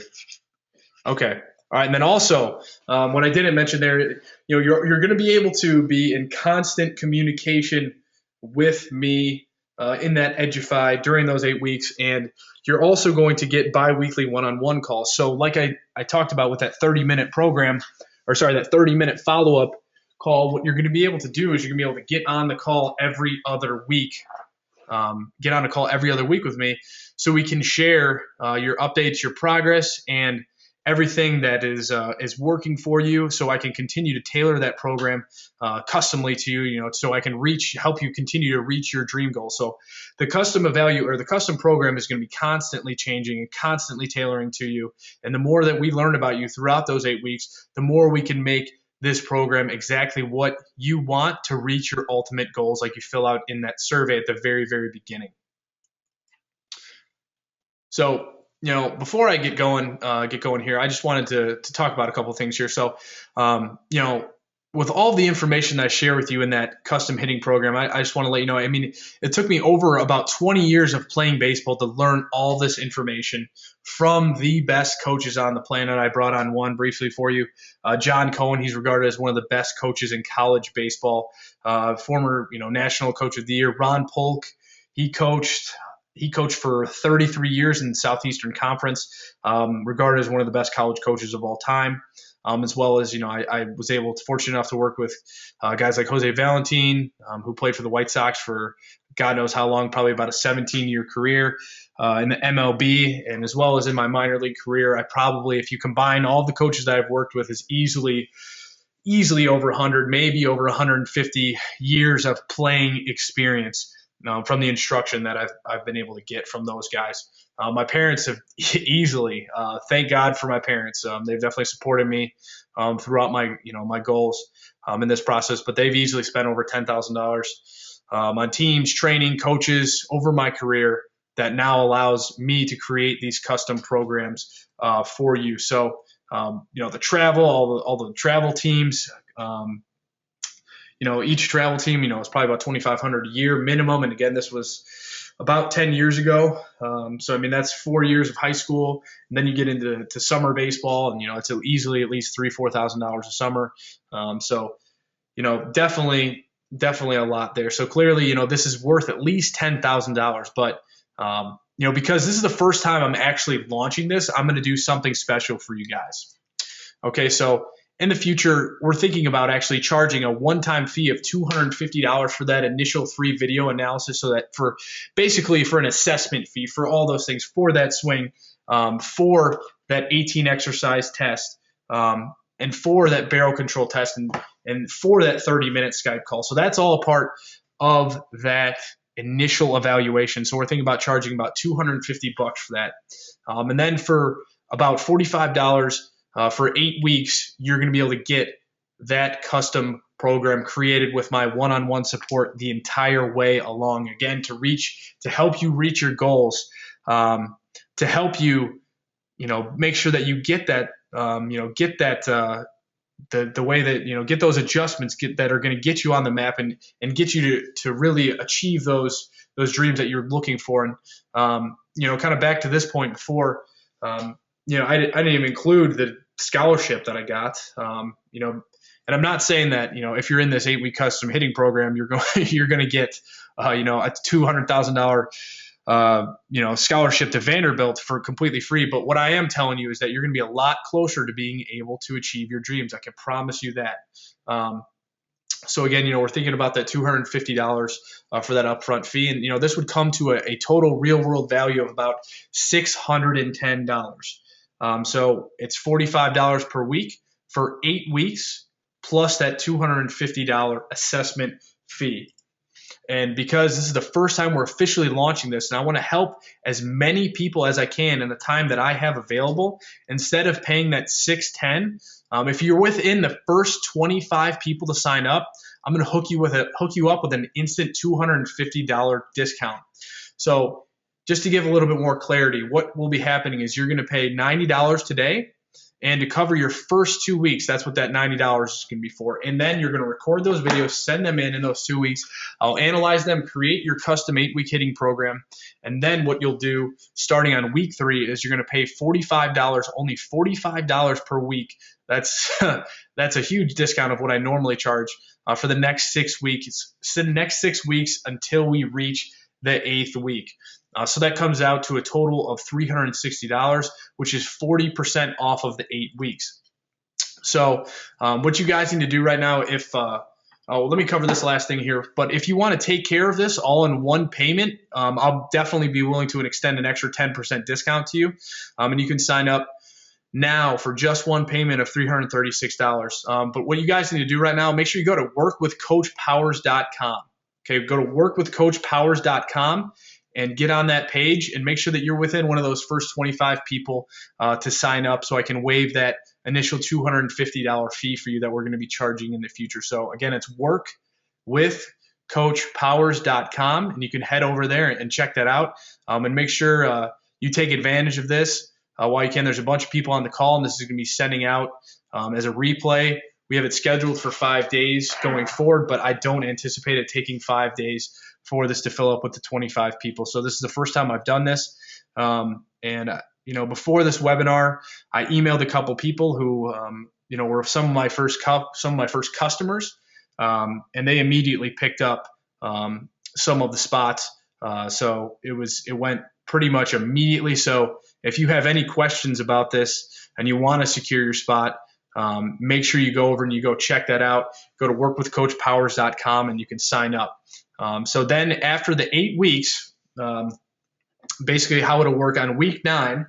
Okay. All right. And then also, what I didn't mention there, you're going to be able to be in constant communication with me in that Edufy during those 8 weeks. And you're also going to get bi-weekly one-on-one calls. So like I talked about with that 30-minute program, that 30-minute follow-up call, what you're going to be able to do is you're going to be able to get on the call every other week. Get on a call every other week with me so we can share your updates, your progress, and everything that is working for you, so I can continue to tailor that program customly to you, so I can help you continue to reach your dream goal. So the custom program is going to be constantly changing and constantly tailoring to you. And the more that we learn about you throughout those 8 weeks, the more we can make this program exactly what you want to reach your ultimate goals, like you fill out in that survey at the very, very beginning. So, before I get going here, I just wanted to talk about a couple things here. So, with all the information that I share with you in that custom hitting program, I just want to let you know, it took me over about 20 years of playing baseball to learn all this information from the best coaches on the planet. I brought on one briefly for you, John Cohen. He's regarded as one of the best coaches in college baseball, former, National Coach of the Year. Ron Polk, he coached for 33 years in the Southeastern Conference, regarded as one of the best college coaches of all time. As well as, I was fortunate enough to work with guys like Jose Valentin, who played for the White Sox for God knows how long, probably about a 17-year career in the MLB. And as well as in my minor league career, I probably, if you combine all the coaches that I've worked with, is easily over 100, maybe over 150 years of playing experience from the instruction that I've been able to get from those guys. My parents have easily, thank God for my parents. They've definitely supported me throughout my goals in this process, but they've easily spent over $10,000 on teams, training, coaches over my career that now allows me to create these custom programs for you. So, the travel, all the travel teams, each travel team, is probably about $2,500 a year minimum. And again, this was about 10 years ago. So, that's 4 years of high school. And then you get into summer baseball, and, it's easily at least $3,000, $4,000 a summer. So, definitely a lot there. So clearly, this is worth at least $10,000. But, because this is the first time I'm actually launching this, I'm going to do something special for you guys. Okay, so in the future, we're thinking about actually charging a one-time fee of $250 for that initial free video analysis, so that for an assessment fee for all those things, for that swing, for that 18 exercise test, and for that barrel control test, and for that 30-minute Skype call. So that's all a part of that initial evaluation. So we're thinking about charging about $250 for that. And then for about $45 for 8 weeks, you're going to be able to get that custom program created with my one-on-one support the entire way along. Again, to help you reach your goals, to help you, make sure that you get that, the way that, get those adjustments that are going to get you on the map and get you to really achieve those dreams that you're looking for. And, kind of back to this point before, I didn't even include the scholarship that I got, and I'm not saying that, if you're in this 8-week custom hitting program, you're going to get, a $200,000, scholarship to Vanderbilt for completely free. But what I am telling you is that you're going to be a lot closer to being able to achieve your dreams. I can promise you that. So again, we're thinking about that $250 for that upfront fee. And, this would come to a total real world value of about $610. So it's $45 per week for 8 weeks, plus that $250 assessment fee. And because this is the first time we're officially launching this, and I want to help as many people as I can in the time that I have available, instead of paying that $610, if you're within the first 25 people to sign up, I'm going to hook you up with an instant $250 discount. So just to give a little bit more clarity, what will be happening is you're going to pay $90 today, and to cover your first 2 weeks. That's what that $90 is going to be for. And then you're going to record those videos, send them in those 2 weeks. I'll analyze them, create your custom 8-week hitting program. And then what you'll do starting on week 3 is you're going to pay $45, only $45 per week. That's that's a huge discount of what I normally charge for the next 6 weeks. It's the next 6 weeks until we reach the 8th week. So that comes out to a total of $360, which is 40% off of the 8 weeks. So what you guys need to do right now, let me cover this last thing here. But if you want to take care of this all in one payment, I'll definitely be willing to extend an extra 10% discount to you. And you can sign up now for just one payment of $336. But what you guys need to do right now, make sure you go to workwithcoachpowers.com. Okay, go to workwithcoachpowers.com and get on that page and make sure that you're within one of those first 25 people to sign up so I can waive that initial $250 fee for you that we're going to be charging in the future. So again, it's workwithcoachpowers.com, and you can head over there and check that out and make sure you take advantage of this while you can. There's a bunch of people on the call, and this is going to be sending out as a replay. We have it scheduled for 5 days going forward, but I don't anticipate it taking 5 days for this to fill up with the 25 people. So this is the first time I've done this. Before this webinar, I emailed a couple people who, were some of my first customers, and they immediately picked up some of the spots. So it went pretty much immediately. So if you have any questions about this and you want to secure your spot, make sure you go over and you go check that out. Go to workwithcoachpowers.com and you can sign up. So then after the 8 weeks, basically how it'll work on week 9,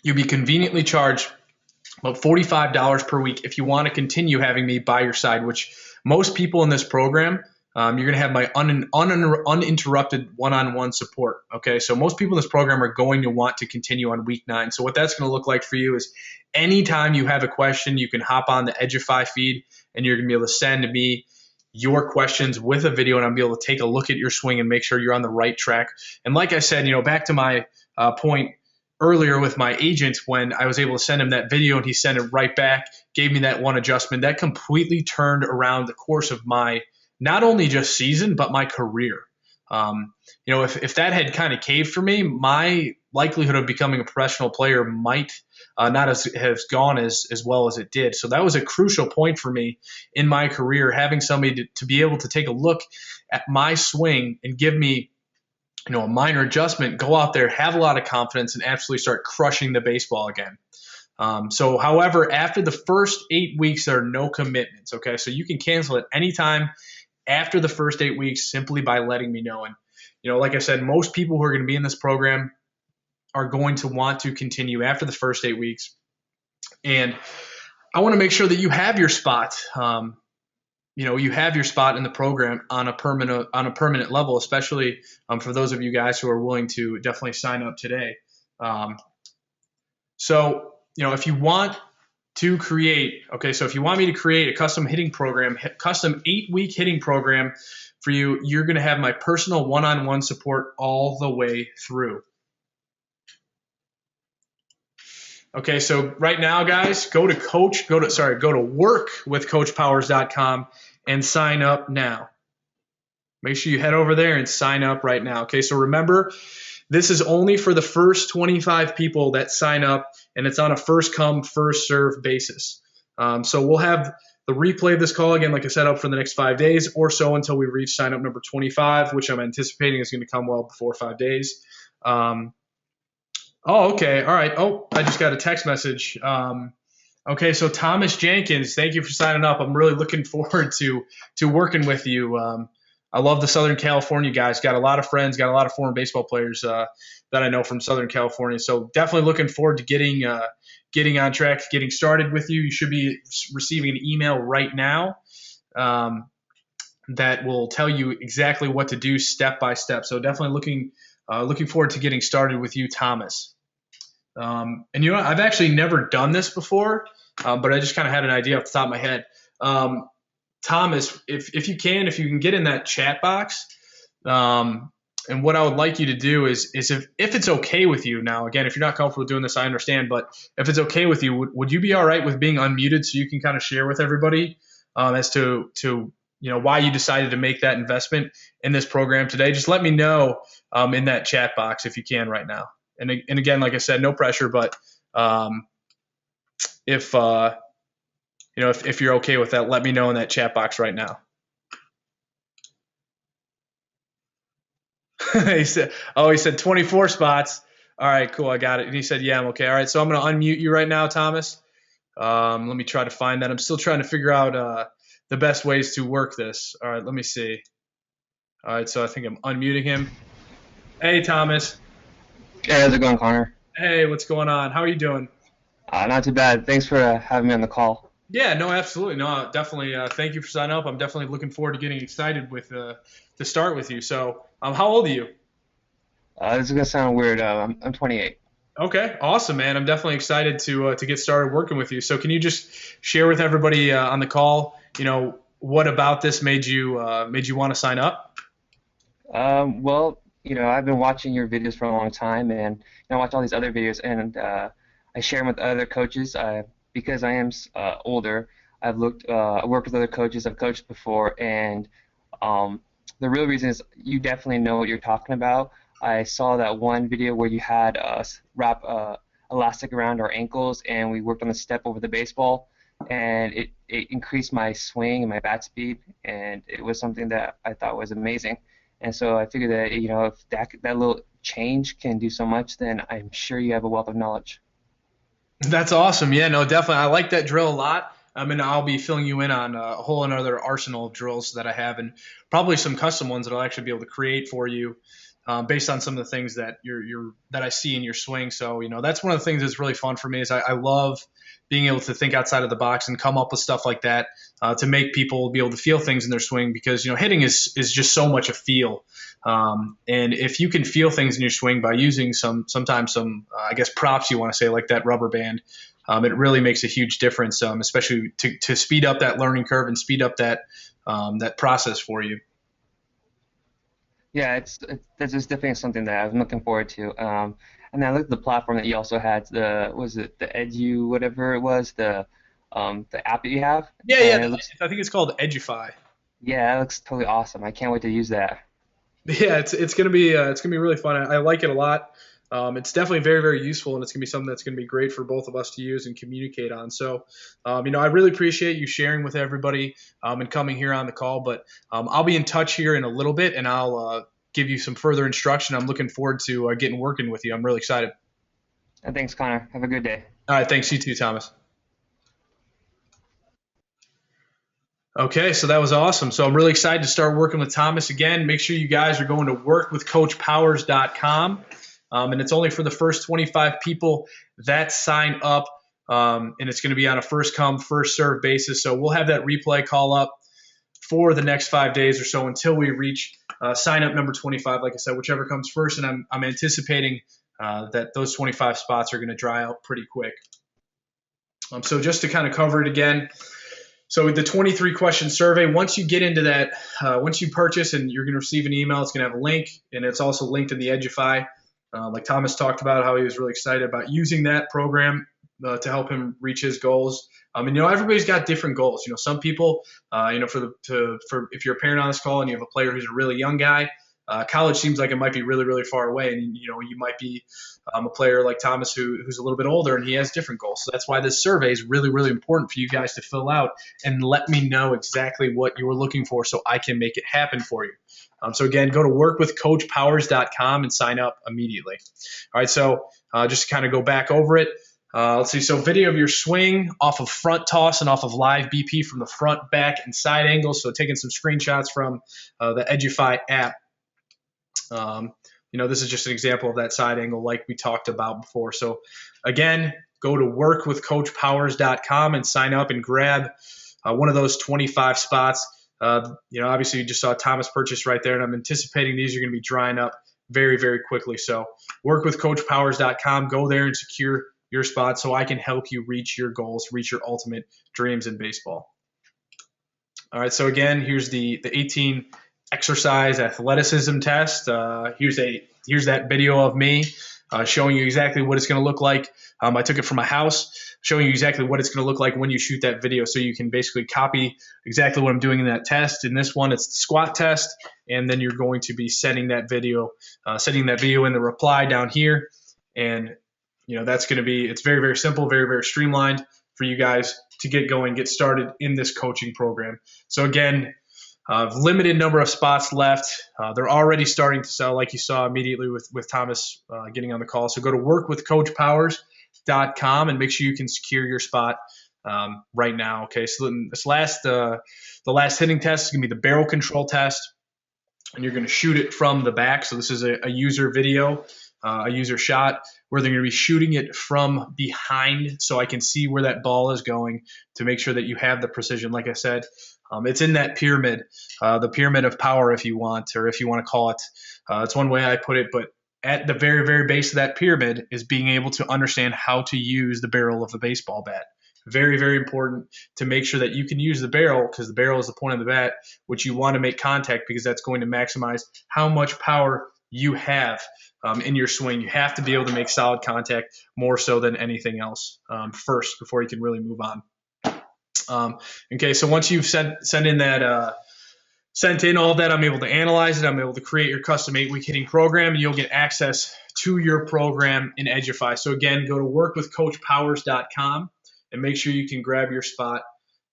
you'll be conveniently charged about $45 per week if you want to continue having me by your side, which most people in this program, you're going to have my uninterrupted one-on-one support. Okay, so most people in this program are going to want to continue on week 9. So what that's going to look like for you is anytime you have a question, you can hop on the Edgify feed and you're going to be able to send me your questions with a video, and I'll be able to take a look at your swing and make sure you're on the right track. And like I said, back to my point earlier with my agent, when I was able to send him that video and he sent it right back, gave me that one adjustment, that completely turned around the course of my not only just season, but my career. If that had kind of caved for me, my likelihood of becoming a professional player might not have gone as well as it did. So that was a crucial point for me in my career, having somebody to be able to take a look at my swing and give me, a minor adjustment, go out there, have a lot of confidence, and absolutely start crushing the baseball again. However, after the first 8 weeks, there are no commitments. Okay, so you can cancel at any time after the first 8 weeks simply by letting me know. And, like I said, most people who are going to be in this program are going to want to continue after the first 8 weeks. And I want to make sure that you have your spot. You have your spot in the program on a permanent level, especially for those of you guys who are willing to definitely sign up today. If you want to create, if you want me to create a custom hitting program, custom 8-week hitting program for you, you're going to have my personal one-on-one support all the way through. Okay, so right now, guys, go to workwithcoachpowers.com and sign up now. Make sure you head over there and sign up right now. Okay, so remember, this is only for the first 25 people that sign up, and it's on a first come, first serve basis. So we'll have the replay of this call again, like I said, up for the next 5 days or so until we reach sign up number 25, which I'm anticipating is going to come well before 5 days. Okay. All right. Oh, I just got a text message. Okay, so Thomas Jenkins, thank you for signing up. I'm really looking forward to working with you. I love the Southern California guys. Got a lot of friends, got a lot of former baseball players that I know from Southern California. So definitely looking forward to getting on track, getting started with you. You should be receiving an email right now that will tell you exactly what to do step by step. So definitely looking forward to getting started with you, Thomas. And I've actually never done this before, but I just kind of had an idea off the top of my head. Thomas, if you can get in that chat box, And what I would like you to do is if it's okay with you now, again, if you're not comfortable doing this, I understand, but if it's okay with you, would you be all right with being unmuted so you can kind of share with everybody as to why you decided to make that investment in this program today? Just let me know in that chat box if you can right now. And again, like I said, no pressure, but if you're okay with that, let me know in that chat box right now. he said 24 spots. All right, cool. I got it. And he said, yeah, I'm okay. All right. So I'm going to unmute you right now, Thomas. Let me try to find that. I'm still trying to figure out the best ways to work this. All right, let me see. All right. So I think I'm unmuting him. Hey, Thomas. Hey, how's it going, Connor? Hey, what's going on? How are you doing? Not too bad. Thanks for having me on the call. Yeah, no, absolutely. No, definitely. Thank you for signing up. I'm definitely looking forward to getting excited with to start with you. So, how old are you? This is gonna sound weird. I'm 28. Okay, awesome, man. I'm definitely excited to get started working with you. So, can you just share with everybody on the call, what about this made you want to sign up? Well, I've been watching your videos for a long time, and I watch all these other videos, and I share them with other coaches. Because I am older, I've worked with other coaches. I've coached before, and the real reason is you definitely know what you're talking about. I saw that one video where you had us wrap elastic around our ankles, and we worked on the step over the baseball, and it increased my swing and my bat speed, and it was something that I thought was amazing. And so I figured that if that little change can do so much, then I'm sure you have a wealth of knowledge. That's awesome. Yeah, no, definitely. I like that drill a lot. I'll be filling you in on a whole another arsenal of drills that I have, and probably some custom ones that I'll actually be able to create for you based on some of the things that that I see in your swing. So, that's one of the things that's really fun for me is I love being able to think outside of the box and come up with stuff like that to make people be able to feel things in their swing because, hitting is just so much a feel. And if you can feel things in your swing by using sometimes some I guess props you want to say like that rubber band, it really makes a huge difference, especially to speed up that learning curve and speed up that process for you. Yeah, that's just definitely something that I'm looking forward to. And I looked at the platform that you also had. The Edu whatever it was, the app that you have? Yeah. I think it's called Edufy. Yeah, that looks totally awesome. I can't wait to use that. Yeah, it's gonna be really fun. I like it a lot. It's definitely very, very useful, and it's gonna be something that's gonna be great for both of us to use and communicate on. So, I really appreciate you sharing with everybody and coming here on the call. But I'll be in touch here in a little bit, and I'll give you some further instruction. I'm looking forward to getting working with you. I'm really excited. And thanks, Connor. Have a good day. All right, thanks. You too, Thomas. Okay, so that was awesome. So I'm really excited to start working with Thomas again. Make sure you guys are going to workwithcoachpowers.com. And it's only for the first 25 people that sign up. And it's going to be on a first come, first serve basis. So we'll have that replay call up for the next 5 days or so until we reach sign up number 25. Like I said, whichever comes first. And I'm anticipating that those 25 spots are going to dry out pretty quick. So just to kind of cover it again. So the 23 question survey, once you get into that, once you purchase and you're going to receive an email, it's going to have a link, and it's also linked in the Edufy. Like Thomas talked about how he was really excited about using that program to help him reach his goals. And everybody's got different goals. Some people, for if you're a parent on this call and you have a player who's a really young guy, college seems like it might be really, really far away. And, you might be a player like Thomas who's a little bit older and he has different goals. So that's why this survey is really, really important for you guys to fill out and let me know exactly what you were looking for so I can make it happen for you. So again, go to workwithcoachpowers.com and sign up immediately. All right, so just to kind of go back over it. Let's see. So video of your swing off of front toss and off of live BP from the front, back, and side angles. So taking some screenshots from the Edufy app. This is just an example of that side angle like we talked about before. So again, go to workwithcoachpowers.com and sign up and grab one of those 25 spots. Obviously you just saw Thomas purchase right there, and I'm anticipating these are going to be drying up very, very quickly. So workwithcoachpowers.com, go there and secure your spot so I can help you reach your goals, reach your ultimate dreams in baseball. All right, so again, here's the 18 exercise athleticism test. Here's that video of me showing you exactly what it's going to look like. I took it from my house, showing you exactly what it's going to look like when you shoot that video, so you can basically copy exactly what I'm doing in that test. In this one, it's the squat test, and then you're going to be setting that video in the reply down here, and that's going to be, it's very, very simple, very, very streamlined for you guys to get going, get started in this coaching program. So again, limited number of spots left. They're already starting to sell, like you saw immediately with Thomas getting on the call. So go to workwithcoachpowers.com and make sure you can secure your spot right now. Okay, so the last hitting test is going to be the barrel control test, and you're going to shoot it from the back. So this is a user video, a user shot, where they're going to be shooting it from behind, so I can see where that ball is going to make sure that you have the precision. Like I said, it's in that pyramid, the pyramid of power, if you want, or if you want to call it. It's one way I put it, but at the very, very base of that pyramid is being able to understand how to use the barrel of the baseball bat. Very, very important to make sure that you can use the barrel, because the barrel is the point of the bat, which you want to make contact, because that's going to maximize how much power you have in your swing. You have to be able to make solid contact more so than anything else first, before you can really move on. Okay, so once you've sent in all of that, I'm able to analyze it. I'm able to create your custom 8-week hitting program, and you'll get access to your program in Edgify. So again, go to workwithcoachpowers.com and make sure you can grab your spot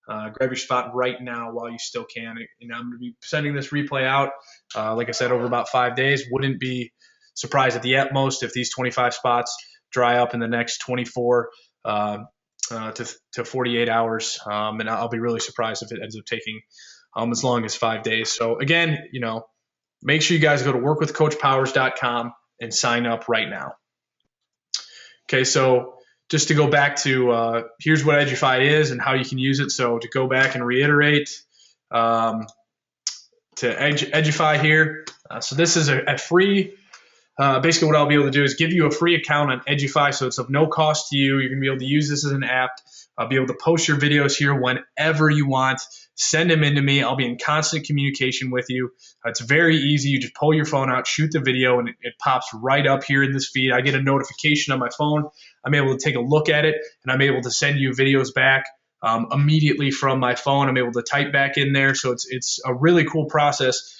right now while you still can. I'm going to be sending this replay out, like I said, over about 5 days. Wouldn't be surprised at the utmost if these 25 spots dry up in the next 24 to 48 hours, and I'll be really surprised if it ends up taking as long as 5 days. So again, make sure you guys go to workwithcoachpowers.com and sign up right now. Okay, so just to go back to here's what Edgify is and how you can use it. So to go back and reiterate, to Edgify here. So this is a free. Basically, what I'll be able to do is give you a free account on Edgify, so it's of no cost to you. You're going to be able to use this as an app. I'll be able to post your videos here whenever you want. Send them in to me. I'll be in constant communication with you. It's very easy. You just pull your phone out, shoot the video, and it pops right up here in this feed. I get a notification on my phone. I'm able to take a look at it, and I'm able to send you videos back immediately from my phone. I'm able to type back in there, so it's a really cool process.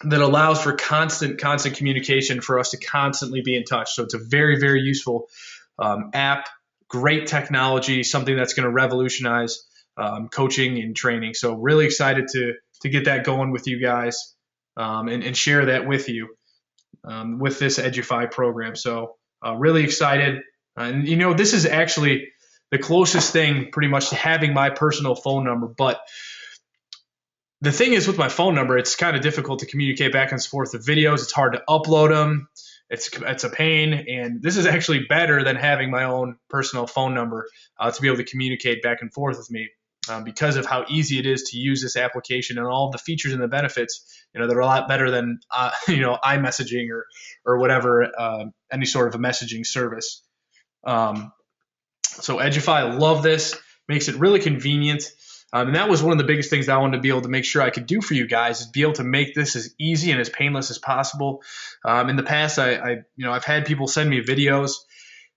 That allows for constant communication, for us to constantly be in touch. So it's a very, very useful app, great technology, something that's going to revolutionize coaching and training. So really excited to get that going with you guys and share that with you with this Edgify program. So really excited. And this is actually the closest thing pretty much to having my personal phone number, but the thing is, with my phone number, it's kind of difficult to communicate back and forth with videos. It's hard to upload them. It's a pain, and this is actually better than having my own personal phone number to be able to communicate back and forth with me because of how easy it is to use this application and all the features and the benefits. They're a lot better than iMessaging or whatever, any sort of a messaging service. So Edgify, I love this. Makes it really convenient. And that was one of the biggest things that I wanted to be able to make sure I could do for you guys, is be able to make this as easy and as painless as possible. In the past, I've had people send me videos,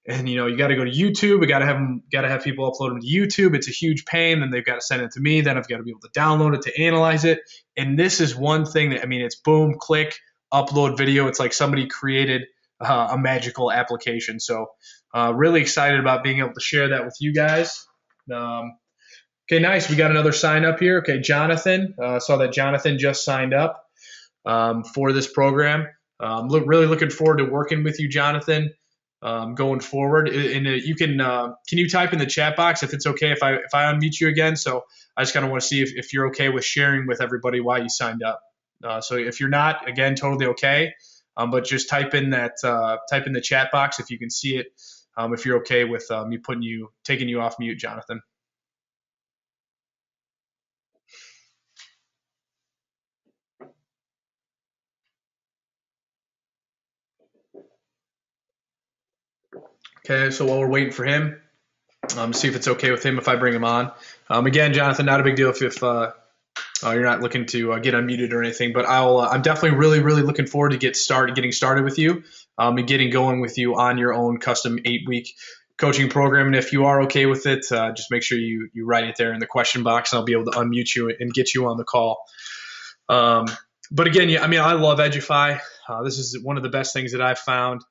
and you got to go to YouTube. We got to have people upload them to YouTube. It's a huge pain. Then they've got to send it to me. Then I've got to be able to download it to analyze it. And this is one thing that it's boom, click, upload video. It's like somebody created a magical application. So really excited about being able to share that with you guys. Okay, nice. We got another sign up here. Okay, Jonathan. Saw that Jonathan just signed up for this program. Really looking forward to working with you, Jonathan, going forward. And you can you type in the chat box if it's okay if I unmute you again? So I just kind of want to see if you're okay with sharing with everybody why you signed up. So if you're not, again, totally okay. But just type in the chat box if you can see it. If you're okay with me taking you off mute, Jonathan. Okay, so while we're waiting for him, see if it's okay with him if I bring him on. Again, Jonathan, not a big deal if You're not looking to get unmuted or anything, but I'm definitely really, really looking forward to getting started with you and getting going with you on your own custom 8-week coaching program. And if you are okay with it, just make sure you write it there in the question box, and I'll be able to unmute you and get you on the call. But again, yeah, I mean, I love Edufy. This is one of the best things that I've found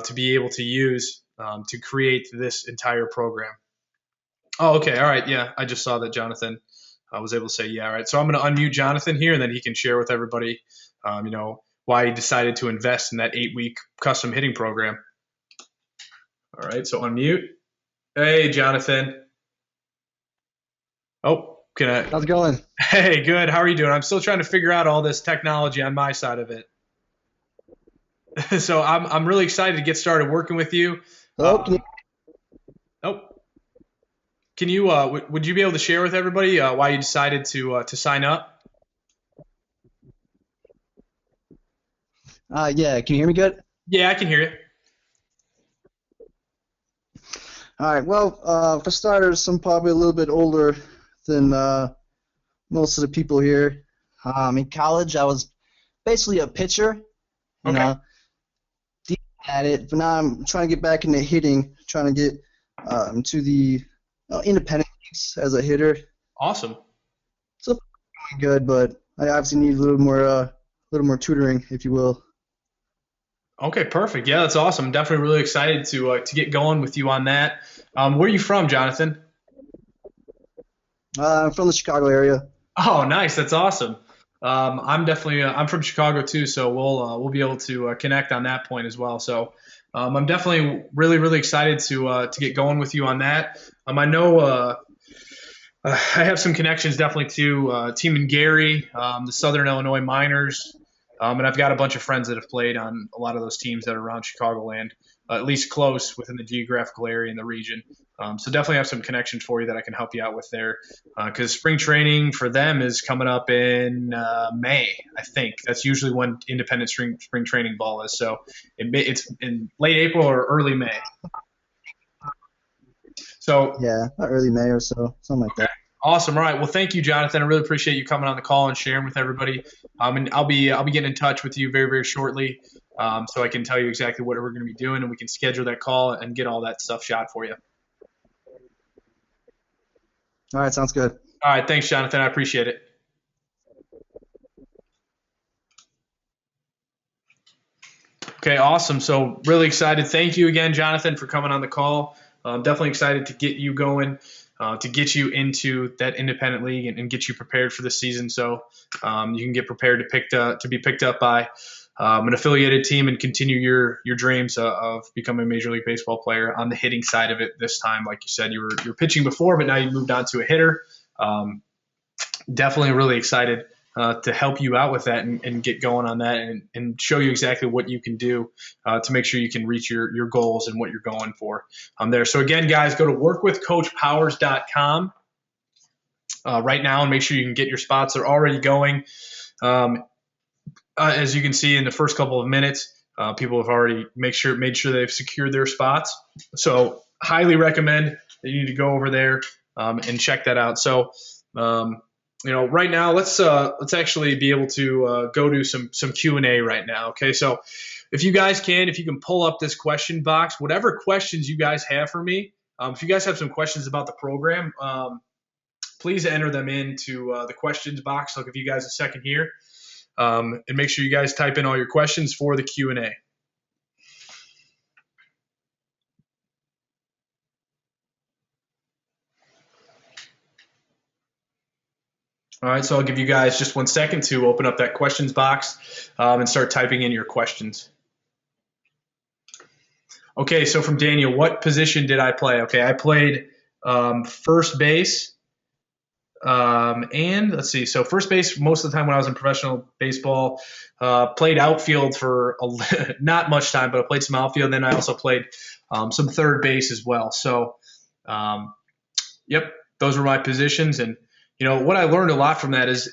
to be able to use to create this entire program. Oh, okay. All right. Yeah, I just saw that Jonathan was able to say, yeah, all right. So I'm going to unmute Jonathan here, and then he can share with everybody, why he decided to invest in that 8-week custom hitting program. All right. So unmute. Hey, Jonathan. Oh, How's it going? Hey, good. How are you doing? I'm still trying to figure out all this technology on my side of it. So I'm really excited to get started working with you. Can you would you be able to share with everybody why you decided to sign up? Yeah. Can you hear me good? Yeah, I can hear you. All right. Well, for starters, I'm probably a little bit older than most of the people here. In college, I was basically a pitcher. You know, deep at it, but now I'm trying to get back into hitting, trying to get to the independent leagues as a hitter. Awesome. So good, but I obviously need a little more tutoring, if you will. Okay, perfect. Yeah, that's awesome. Definitely really excited to get going with you on that. Where are you from, Jonathan? I'm from the Chicago area. Oh, nice. That's awesome. I'm definitely I'm from Chicago too, so we'll be able to connect on that point as well. So I'm definitely really, really excited to get going with you on that. I know I have some connections definitely to Team in Gary, the Southern Illinois Miners, and I've got a bunch of friends that have played on a lot of those teams that are around Chicagoland, at least close within the geographical area in the region. So definitely have some connections for you that I can help you out with there, because spring training for them is coming up in May, I think. That's usually when independent spring training ball is. So it's in late April or early May. So yeah, early May or so, something like that. Awesome. All right. Well, thank you, Jonathan. I really appreciate you coming on the call and sharing with everybody. And I'll be getting in touch with you very, very shortly, so I can tell you exactly what we're going to be doing, and we can schedule that call and get all that stuff shot for you. All right. Sounds good. All right. Thanks, Jonathan. I appreciate it. Okay. Awesome. So really excited. Thank you again, Jonathan, for coming on the call. I'm definitely excited to get you going. To get you into that independent league and get you prepared for the season, so you can get prepared to be picked up by an affiliated team and continue your dreams of becoming a Major League Baseball player on the hitting side of it this time. Like you said, you were pitching before, but now you moved on to a hitter. Definitely really excited to help you out with that and get going on that and show you exactly what you can do to make sure you can reach your goals and what you're going for there. So again, guys, go to workwithcoachpowers.com right now and make sure you can get your spots. They're already going. As you can see in the first couple of minutes, people have already made sure they've secured their spots. So highly recommend that you need to go over there and check that out. So right now, let's actually be able to go to some Q&A right now. Okay, so if you can pull up this question box, whatever questions you guys have for me. If you guys have some questions about the program, please enter them into the questions box. I'll give you guys a second here, and make sure you guys type in all your questions for the Q&A. All right, so I'll give you guys just 1 second to open up that questions box and start typing in your questions. Okay, so from Daniel, what position did I play? Okay, I played first base, and let's see. So first base most of the time when I was in professional baseball. Played outfield for not much time, but I played some outfield. Then I also played some third base as well. So, yep, those were my positions. And what I learned a lot from that is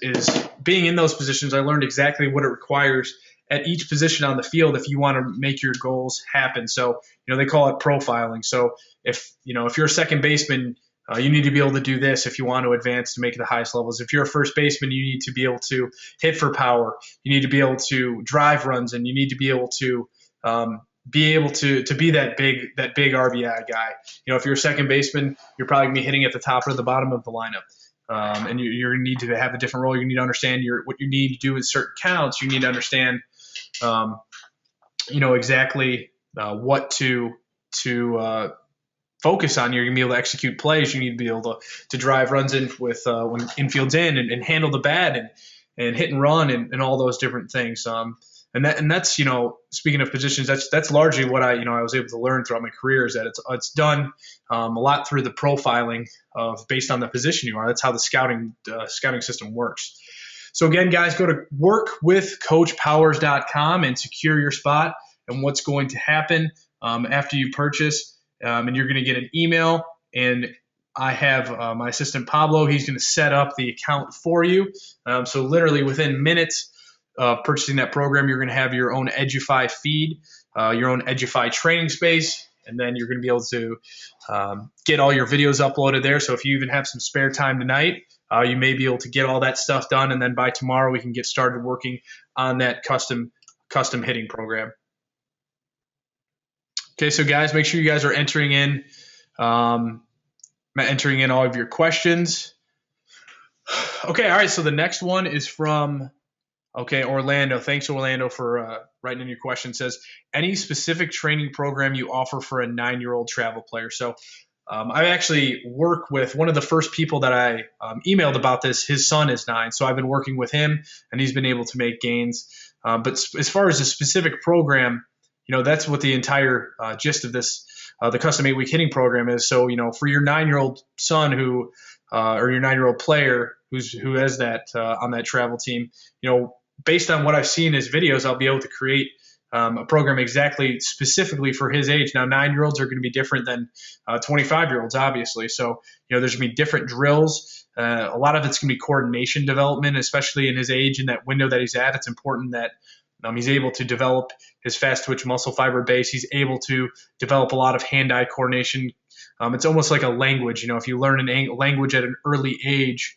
being in those positions. I learned exactly what it requires at each position on the field if you want to make your goals happen. So, they call it profiling. So if you're a second baseman, You need to be able to do this if you want to advance to make the highest levels. If you're a first baseman, you need to be able to hit for power. You need to be able to drive runs, and you need to be able to be that big RBI guy. You know, if you're a second baseman, you're probably gonna be hitting at the top or the bottom of the lineup. And you're going to need to have a different role. You need to understand what you need to do in certain counts. You need to understand, exactly what to focus on. You're going to be able to execute plays. You need to be able to drive runs in with when infield's in and handle the bat and hit and run and all those different things. And that's speaking of positions, that's largely what I was able to learn throughout my career, is that it's done a lot through the profiling of based on the position you are. That's how the scouting system works. So again, guys, go to workwithcoachpowers.com and secure your spot. And what's going to happen after you purchase, and you're going to get an email, and I have my assistant Pablo. He's going to set up the account for you. So literally within minutes purchasing that program, you're going to have your own Edufy feed, your own Edufy training space, and then you're going to be able to get all your videos uploaded there. So if you even have some spare time tonight, you may be able to get all that stuff done, and then by tomorrow we can get started working on that custom hitting program. Okay, so guys, make sure you guys are entering in all of your questions. Okay, all right, so the next one is from Orlando. Thanks, Orlando, for writing in your question. It says, any specific training program you offer for a 9-year-old travel player? So I actually work with one of the first people that I emailed about this. His son is 9, so I've been working with him, and he's been able to make gains. But as far as a specific program, that's what the entire gist of this, the custom 8-week hitting program is. So, for your 9-year-old son or your 9-year-old player who has that on that travel team, based on what I've seen in his videos, I'll be able to create a program specifically for his age. Now, 9-year-olds are going to be different than 25-year-olds, obviously. So, there's going to be different drills. A lot of it's going to be coordination development, especially in his age and that window that he's at. It's important that he's able to develop his fast twitch muscle fiber base. He's able to develop a lot of hand-eye coordination. It's almost like a language. If you learn a language at an early age,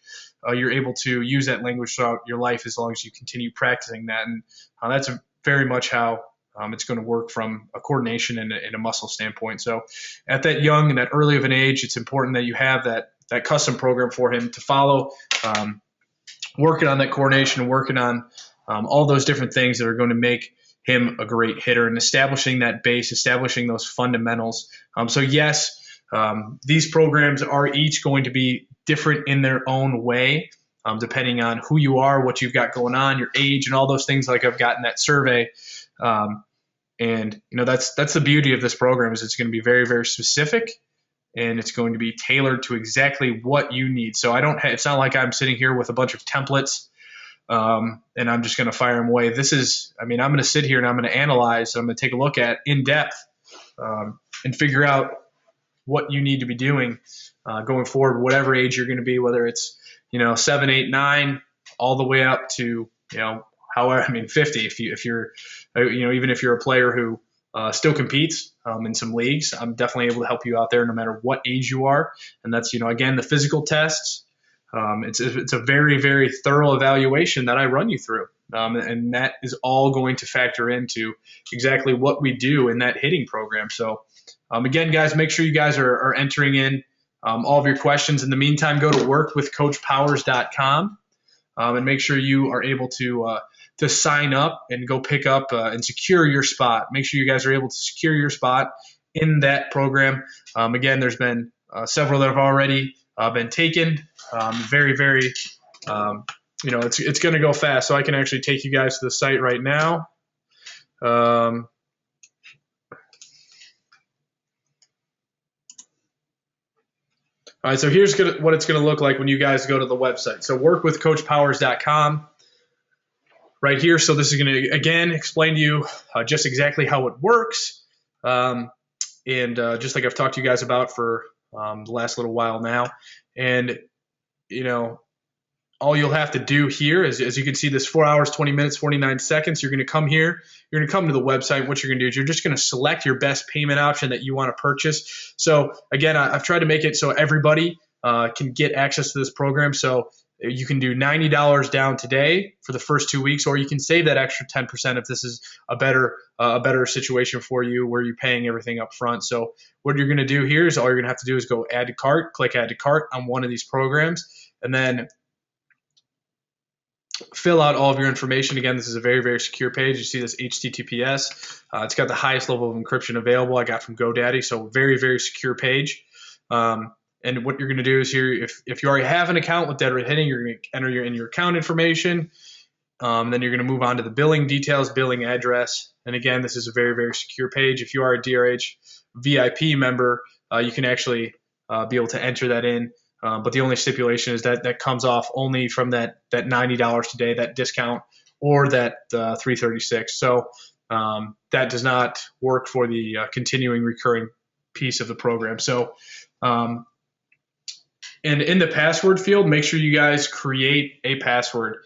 you're able to use that language throughout your life as long as you continue practicing that. And that's very much how it's going to work from a coordination and a muscle standpoint. So at that young and that early of an age, it's important that you have that custom program for him to follow, working on that coordination, working on all those different things that are going to make him a great hitter, and establishing that base, establishing those fundamentals. So yes, these programs are each going to be different in their own way, depending on who you are, what you've got going on, your age, and all those things like I've got in that survey. And that's the beauty of this program, is it's going to be very, very specific, and it's going to be tailored to exactly what you need. So it's not like I'm sitting here with a bunch of templates and I'm just going to fire them away. I'm going to sit here and I'm going to analyze. I'm going to take a look at in depth and figure out what you need to be doing going forward, whatever age you're going to be, whether it's 7, 8, 9, all the way up to 50. If you're even if you're a player who still competes in some leagues, I'm definitely able to help you out there no matter what age you are. And that's again, the physical tests. It's a very, very thorough evaluation that I run you through. And that is all going to factor into exactly what we do in that hitting program. So again, guys, make sure you guys are entering in all of your questions. In the meantime, go to workwithcoachpowers.com and make sure you are able to sign up and go pick up and secure your spot. Make sure you guys are able to secure your spot in that program. Again, there's been several that have already been taken. Very, very, it's going to go fast. So I can actually take you guys to the site right now. All right, so here's what it's going to look like when you guys go to the website. So workwithcoachpowers.com right here. So this is going to, again, explain to you just exactly how it works. And just like I've talked to you guys about for the last little while now. And, all you'll have to do here is, as you can see, this 4 hours, 20 minutes, 49 seconds, you're going to come here. You're going to come to the website. What you're going to do is you're just going to select your best payment option that you want to purchase. So again, I've tried to make it so everybody can get access to this program. So you can do $90 down today for the first 2 weeks, or you can save that extra 10% if this is a better situation for you where you're paying everything up front. So what you're going to do here is all you're going to have to do is go add to cart, click add to cart on one of these programs, and then fill out all of your information. Again, this is a very, very secure page. You see this HTTPS. It's got the highest level of encryption available I got from GoDaddy, so very, very secure page. And what you're going to do is here, if you already have an account with Dead Red Hitting, you're going to enter your account information. Then you're going to move on to the billing details, billing address. And again, this is a very, very secure page. If you are a DRH VIP member, you can actually be able to enter that in. But the only stipulation is that comes off only from that $90 today, that discount, or that $336. So that does not work for the continuing recurring piece of the program. So and in the password field, make sure you guys create a password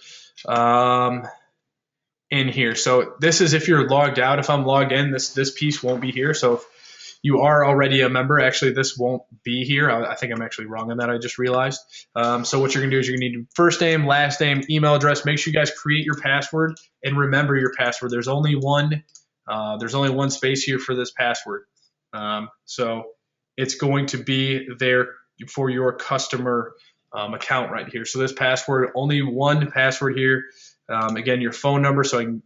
in here. So this is if you're logged out. If I'm logged in, this piece won't be here. So if you are already a member, actually this won't be here. I think I'm actually wrong on that. I just realized. So what you're going to do is you're going to need first name, last name, email address. Make sure you guys create your password and remember your password. There's only one space here for this password. So it's going to be there for your customer account right here. So this password, only one password here. Again, your phone number, so I can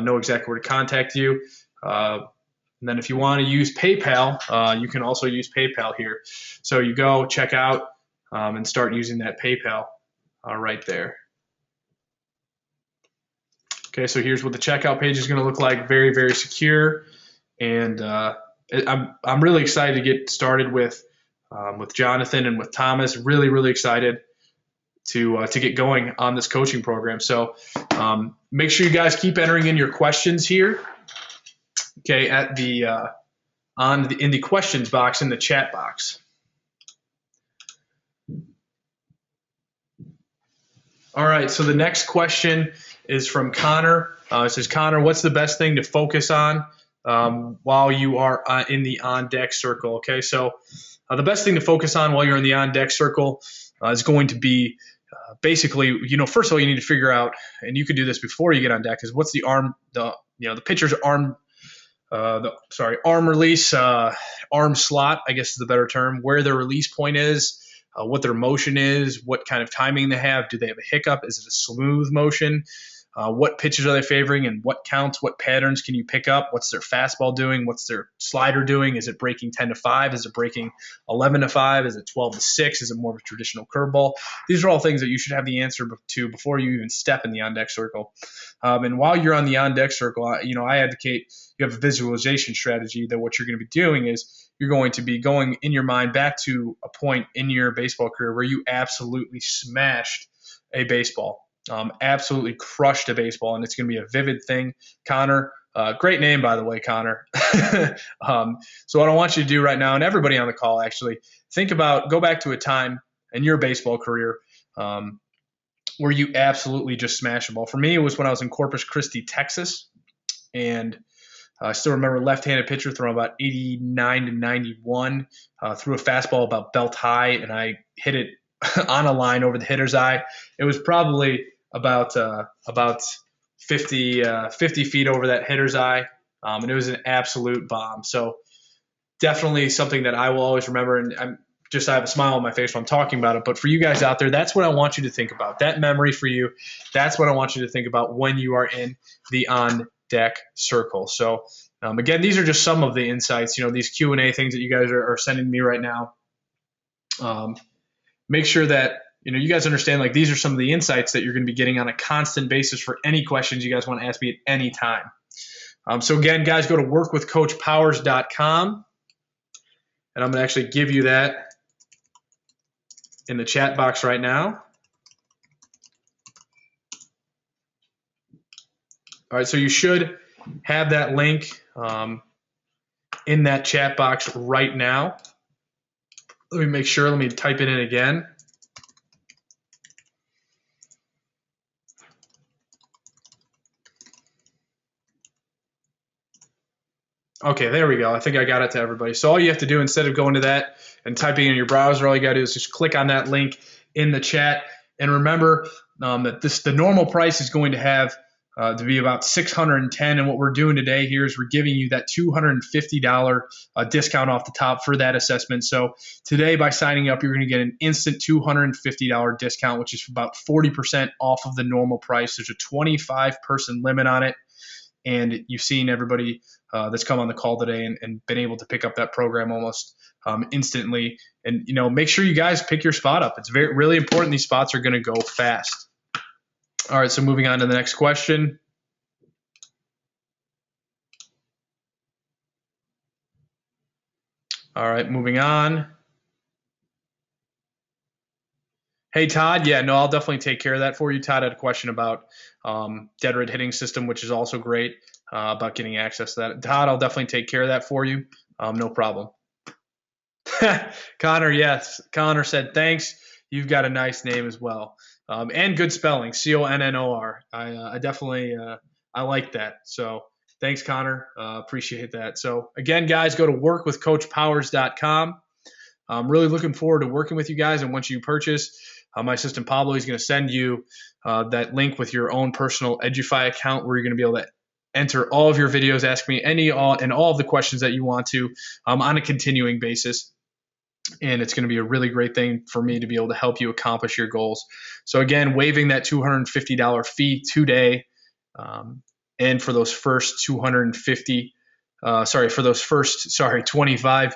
know exactly where to contact you. And then if you want to use PayPal, you can also use PayPal here. So you go check out and start using that PayPal right there. Okay, so here's what the checkout page is going to look like. Very, very secure. And I'm really excited to get started with Jonathan and with Thomas. Really, really excited to get going on this coaching program. So make sure you guys keep entering in your questions here. Okay, at the in the questions box in the chat box. All right, so the next question is from Connor. It says, Connor, what's the best thing to focus on while you are in the on-deck circle? Okay, so the best thing to focus on while you're in the on-deck circle is going to be basically, first of all, you need to figure out, and you could do this before you get on deck, is what's the pitcher's arm release, arm slot, I guess is the better term, where their release point is, what their motion is, what kind of timing they have. Do they have a hiccup? Is it a smooth motion? What pitches are they favoring and what counts? What patterns can you pick up? What's their fastball doing? What's their slider doing? Is it breaking 10-5? Is it breaking 11-5? Is it 12-6? Is it more of a traditional curveball? These are all things that you should have the answer to before you even step in the on-deck circle. And while you're on the on-deck circle, I advocate you have a visualization strategy that what you're going to be doing is you're going to be going in your mind back to a point in your baseball career where you absolutely smashed a baseball. Absolutely crushed a baseball, and it's going to be a vivid thing. Connor, great name, by the way, Connor. So what I want you to do right now, and everybody on the call actually, go back to a time in your baseball career where you absolutely just smashed a ball. For me, it was when I was in Corpus Christi, Texas, and I still remember left-handed pitcher throwing about 89-91, threw a fastball about belt high, and I hit it on a line over the hitter's eye. It was probably about 50 feet over that hitter's eye, and it was an absolute bomb. So definitely something that I will always remember, and I have a smile on my face when I'm talking about it. But for you guys out there, that's what I want you to think about. That memory for you, that's what I want you to think about when you are in the on-deck circle. So again, these are just some of the insights, these Q&A things that you guys are sending me right now. Make sure that you guys understand, like, these are some of the insights that you're going to be getting on a constant basis for any questions you guys want to ask me at any time. So again, guys, go to workwithcoachpowers.com, and I'm going to actually give you that in the chat box right now. All right, so you should have that link in that chat box right now. Let me make sure. Let me type it in again. Okay, there we go. I think I got it to everybody. So all you have to do, instead of going to that and typing in your browser, all you got to do is just click on that link in the chat. And remember that the normal price is going to have to be about $610. And what we're doing today here is we're giving you that $250 discount off the top for that assessment. So today, by signing up, you're going to get an instant $250 discount, which is about 40% off of the normal price. There's a 25-person limit on it. And you've seen everybody that's come on the call today and been able to pick up that program almost instantly. And, make sure you guys pick your spot up. It's really important. These spots are going to go fast. All right, so moving on to the next question. All right, moving on. Hey, Todd. Yeah, no, I'll definitely take care of that for you. Todd had a question about dead red hitting system, which is also great, about getting access to that. Todd, I'll definitely take care of that for you. No problem. Connor, yes. Connor said, thanks. You've got a nice name as well. And good spelling, Connor. I definitely I like that. So thanks, Connor. Appreciate that. So again, guys, go to workwithcoachpowers.com. I'm really looking forward to working with you guys. And once you purchase, my assistant Pablo is going to send you that link with your own personal Edufy account where you're going to be able to enter all of your videos, ask me all of the questions that you want to on a continuing basis. And it's going to be a really great thing for me to be able to help you accomplish your goals. So again, waiving that $250 fee today, and for those first 25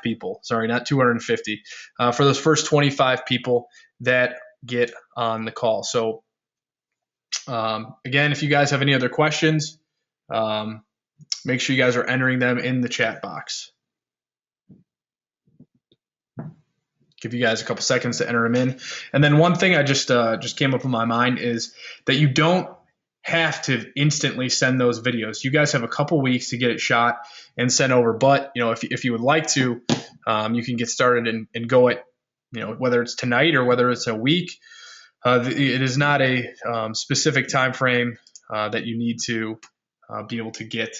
people, not 250, for those first 25 people that get on the call. So again, if you guys have any other questions, make sure you guys are entering them in the chat box. Give you guys a couple seconds to enter them in. And then one thing I just came up in my mind is that you don't have to instantly send those videos. You guys have a couple weeks to get it shot and sent over. But if you would like to, you can get started and go it. Whether it's tonight or whether it's a week. It is not a specific time frame that you need to be able to get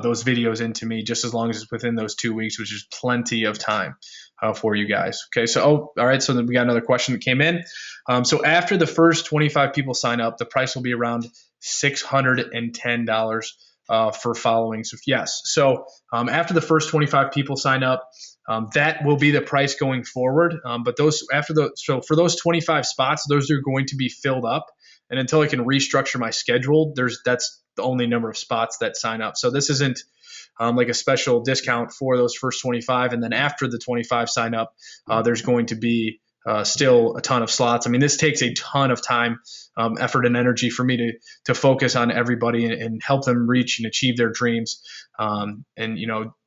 those videos into me, just as long as it's within those 2 weeks, which is plenty of time for you guys. Okay, so all right, so then we got another question that came in. So after the first 25 people sign up, the price will be around $610 for following. So yes, so after the first 25 people sign up, that will be the price going forward. But for those 25 spots, those are going to be filled up. And until I can restructure my schedule, that's the only number of spots that sign up. So this isn't like a special discount for those first 25. And then after the 25 sign up, there's going to be still a ton of slots. I mean, this takes a ton of time, effort, and energy for me to focus on everybody and help them reach and achieve their dreams, and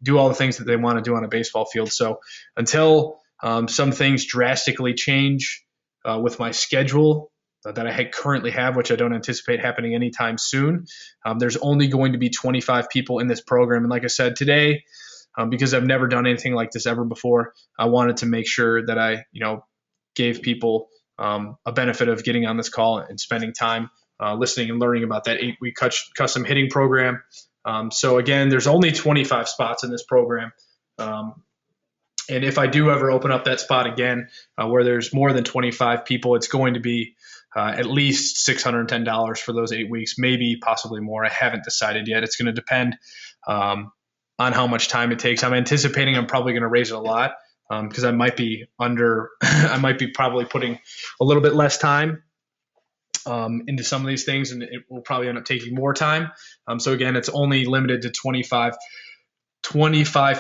do all the things that they want to do on a baseball field. So until some things drastically change with my schedule that I currently have, which I don't anticipate happening anytime soon, there's only going to be 25 people in this program. And like I said today, because I've never done anything like this ever before, I wanted to make sure that I gave people a benefit of getting on this call and spending time listening and learning about that 8-week custom hitting program. So again, there's only 25 spots in this program. And if I do ever open up that spot again where there's more than 25 people, it's going to be at least $610 for those 8 weeks, maybe possibly more. I haven't decided yet. It's going to depend on how much time it takes. I'm anticipating I'm probably going to raise it a lot because I might be probably putting a little bit less time into some of these things, and it will probably end up taking more time. So again, it's only limited to 25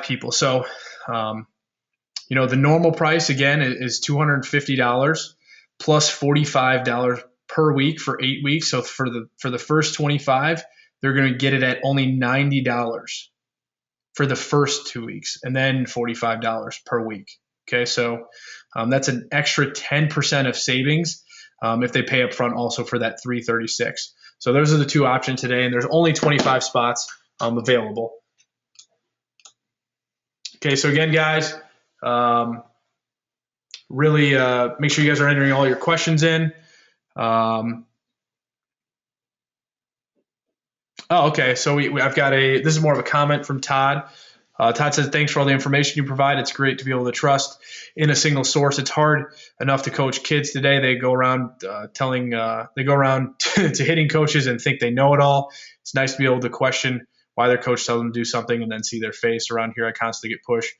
people. So, the normal price again is $250 plus $45 per week for 8 weeks. So for the first 25, they're going to get it at only $90 for the first 2 weeks, and then $45 per week. Okay, so that's an extra 10% of savings if they pay up front also for that $336. So those are the two options today, and there's only 25 spots available. Okay, so again, guys, really make sure you guys are entering all your questions in. Okay, so I've got this is more of a comment from Todd. Todd says, thanks for all the information you provide. It's great to be able to trust in a single source. It's hard enough to coach kids today. They go around to hitting coaches and think they know it all. It's nice to be able to question why their coach tells them to do something and then see their face. Around here, I constantly get pushed.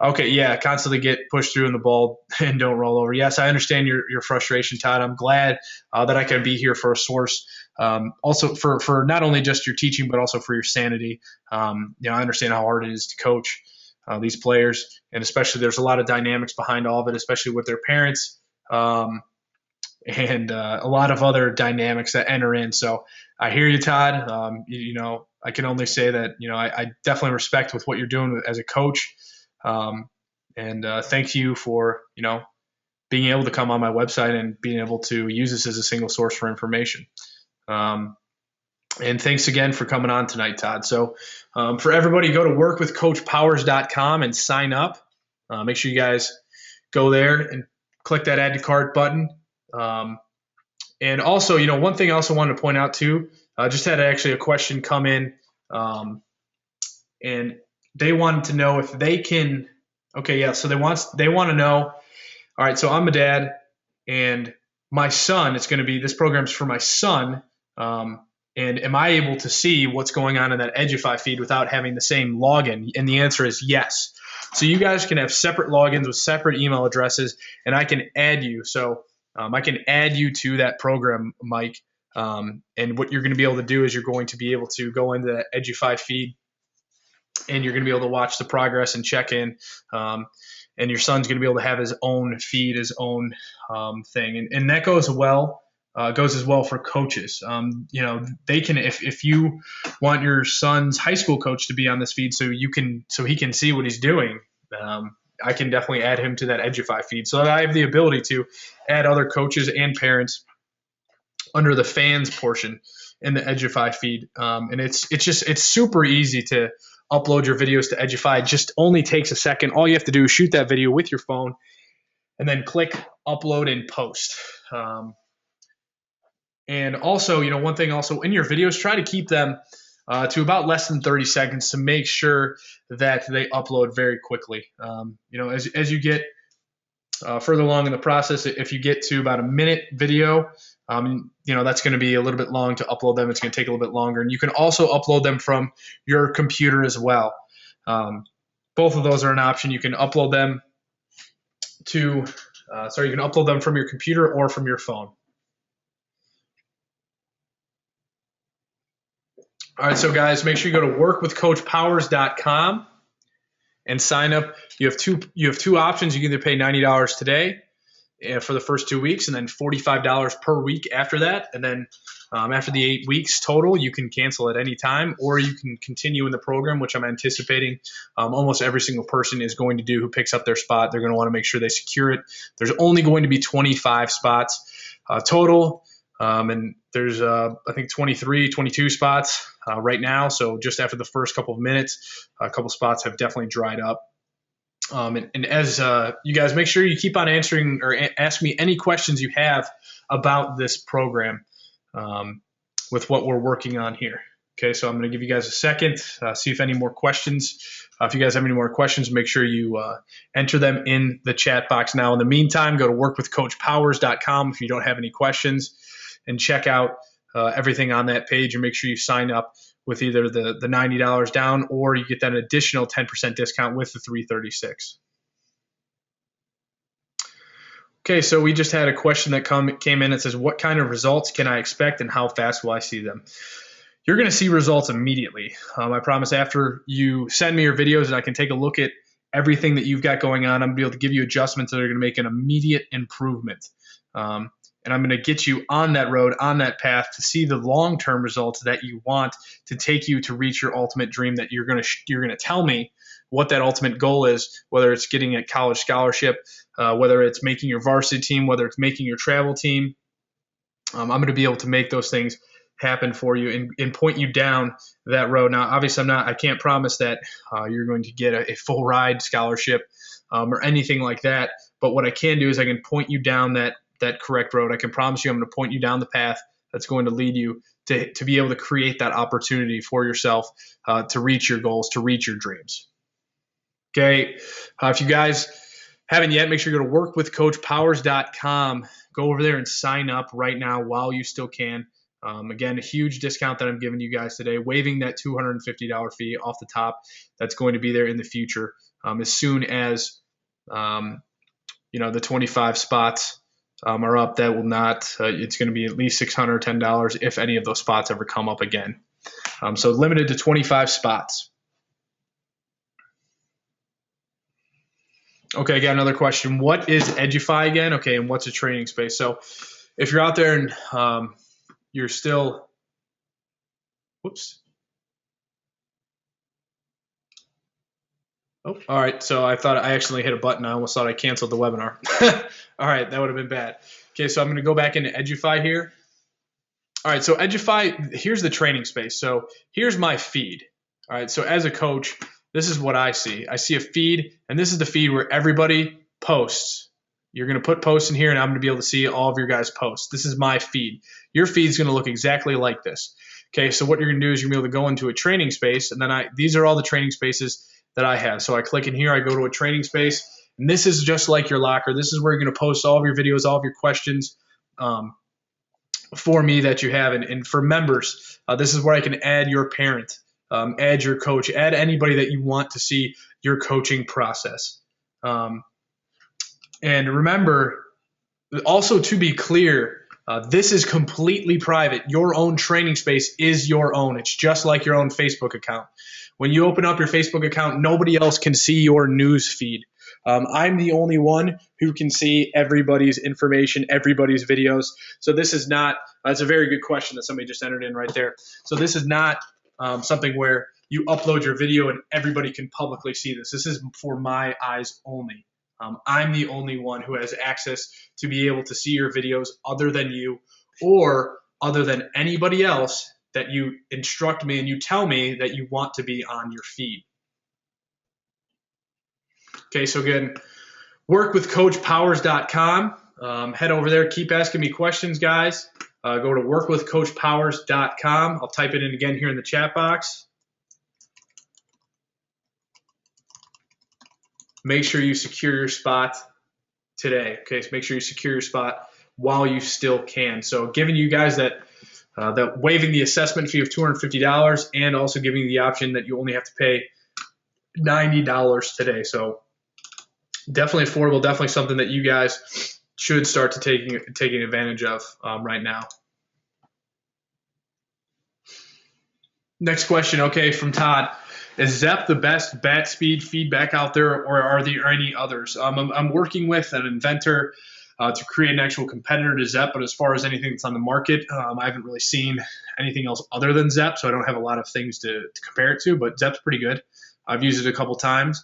Okay, yeah, constantly get pushed through in the ball and don't roll over. Yes, I understand your frustration, Todd. I'm glad that I can be here for a source, also for not only just your teaching, but also for your sanity. I understand how hard it is to coach these players, and especially there's a lot of dynamics behind all of it, especially with their parents and a lot of other dynamics that enter in. So I hear you, Todd. I can only say that, I definitely respect with what you're doing as a coach. And thank you for, being able to come on my website and being able to use this as a single source for information. And thanks again for coming on tonight, Todd. So for everybody, go to workwithcoachpowers.com and sign up. Make sure you guys go there and click that add to cart button. And also, one thing I also wanted to point out too, just had actually a question come in, and they wanted to know if they can. Okay, yeah. So they want to know. All right. So I'm a dad, and my son. This program's for my son. And am I able to see what's going on in that Edufy feed without having the same login? And the answer is yes. So you guys can have separate logins with separate email addresses, and I can add you. So I can add you to that program, Mike. And what you're going to be able to do is you're going to be able to go into that Edufy feed, and you're going to be able to watch the progress and check in. And your son's going to be able to have his own feed, his own thing. And that goes as well for coaches. They can, if you want your son's high school coach to be on this feed so he can see what he's doing, I can definitely add him to that Edufy feed. So I have the ability to add other coaches and parents under the fans portion in the Edufy feed. And it's super easy to upload your videos to Edufy. It just only takes a second. All you have to do is shoot that video with your phone and then click upload and post. And also, one thing also in your videos, try to keep them to about less than 30 seconds to make sure that they upload very quickly. As you get further along in the process, if you get to about a minute video, that's going to be a little bit long to upload them. It's going to take a little bit longer. And you can also upload them from your computer as well. Both of those are an option. You can upload them you can upload them from your computer or from your phone. All right, so guys, make sure you go to workwithcoachpowers.com and sign up. You have two options. You can either pay $90 today for the first 2 weeks, and then $45 per week after that. And then after the 8 weeks total, you can cancel at any time, or you can continue in the program, which I'm anticipating almost every single person is going to do who picks up their spot. They're going to want to make sure they secure it. There's only going to be 25 spots total. And there's, I think, 22 spots right now. So just after the first couple of minutes, a couple spots have definitely dried up. And as you guys, make sure you keep on answering or ask me any questions you have about this program with what we're working on here. Okay, so I'm going to give you guys a second, see if any more questions. If you guys have any more questions, make sure you enter them in the chat box now. In the meantime, go to workwithcoachpowers.com if you don't have any questions, and check out everything on that page, and make sure you sign up with either the $90 down, or you get that additional 10% discount with the $336. Okay, so we just had a question that came in. It says, what kind of results can I expect and how fast will I see them? You're going to see results immediately. I promise. After you send me your videos and I can take a look at everything that you've got going on, I'm going to be able to give you adjustments that are going to make an immediate improvement. And I'm going to get you on that road, on that path to see the long-term results that you want to take you to reach your ultimate dream. That you're going to tell me what that ultimate goal is, whether it's getting a college scholarship, whether it's making your varsity team, whether it's making your travel team. I'm going to be able to make those things happen for you and point you down that road. Now, obviously, I can't promise that you're going to get a full ride scholarship or anything like that. But what I can do is I can point you down that correct road. I can promise you I'm going to point you down the path that's going to lead you to be able to create that opportunity for yourself to reach your goals, to reach your dreams. Okay. If you guys haven't yet, make sure you go to workwithcoachpowers.com. Go over there and sign up right now while you still can. Again, a huge discount that I'm giving you guys today, waiving that $250 fee off the top. That's going to be there in the future as soon as the 25 spots are up. That will not. It's going to be at least $610 if any of those spots ever come up again. So limited to 25 spots. Okay, I got another question. What is Edufy again? Okay, and what's a training space? So if you're out there and you're still, whoops. Oh, all right. So I thought I accidentally hit a button. I almost thought I canceled the webinar. All right, that would have been bad. Okay, so I'm going to go back into Edufy here. All right, so Edufy, here's the training space. So here's my feed. All right, so as a coach, this is what I see. I see a feed, and this is the feed where everybody posts. You're going to put posts in here, and I'm going to be able to see all of your guys' posts. This is my feed. Your feed is going to look exactly like this. Okay, so what you're going to do is you're going to be able to go into a training space, and then these are all the training spaces that I have. So I click in here, I go to a training space, and this is just like your locker. This is where you're going to post all of your videos, all of your questions for me that you have. And for members, this is where I can add your parent, add your coach, add anybody that you want to see your coaching process. And remember, also to be clear, this is completely private. Your own training space is your own. It's just like your own Facebook account. When you open up your Facebook account, nobody else can see your news feed. I'm the only one who can see everybody's information, everybody's videos. So this is not, that's a very good question that somebody just entered in right there. So this is not something where you upload your video and everybody can publicly see this. This is for my eyes only. I'm the only one who has access to be able to see your videos other than you or other than anybody else that you instruct me and you tell me that you want to be on your feed. Okay, so again, workwithcoachpowers.com. Head over there. Keep asking me questions, guys. Go to workwithcoachpowers.com. I'll type it in again here in the chat box. Make sure you secure your spot today. Okay, so make sure you secure your spot while you still can. So giving you guys that waiving the assessment fee of $250 and also giving you the option that you only have to pay $90 today. So definitely affordable, definitely something that you guys should start to taking advantage of right now. Next question, okay, from Todd. Is Zep the best bat speed feedback out there, or are there any others? I'm working with an inventor to create an actual competitor to Zep, but as far as anything that's on the market, I haven't really seen anything else other than Zep, so I don't have a lot of things to compare it to, but Zep's pretty good. I've used it a couple times.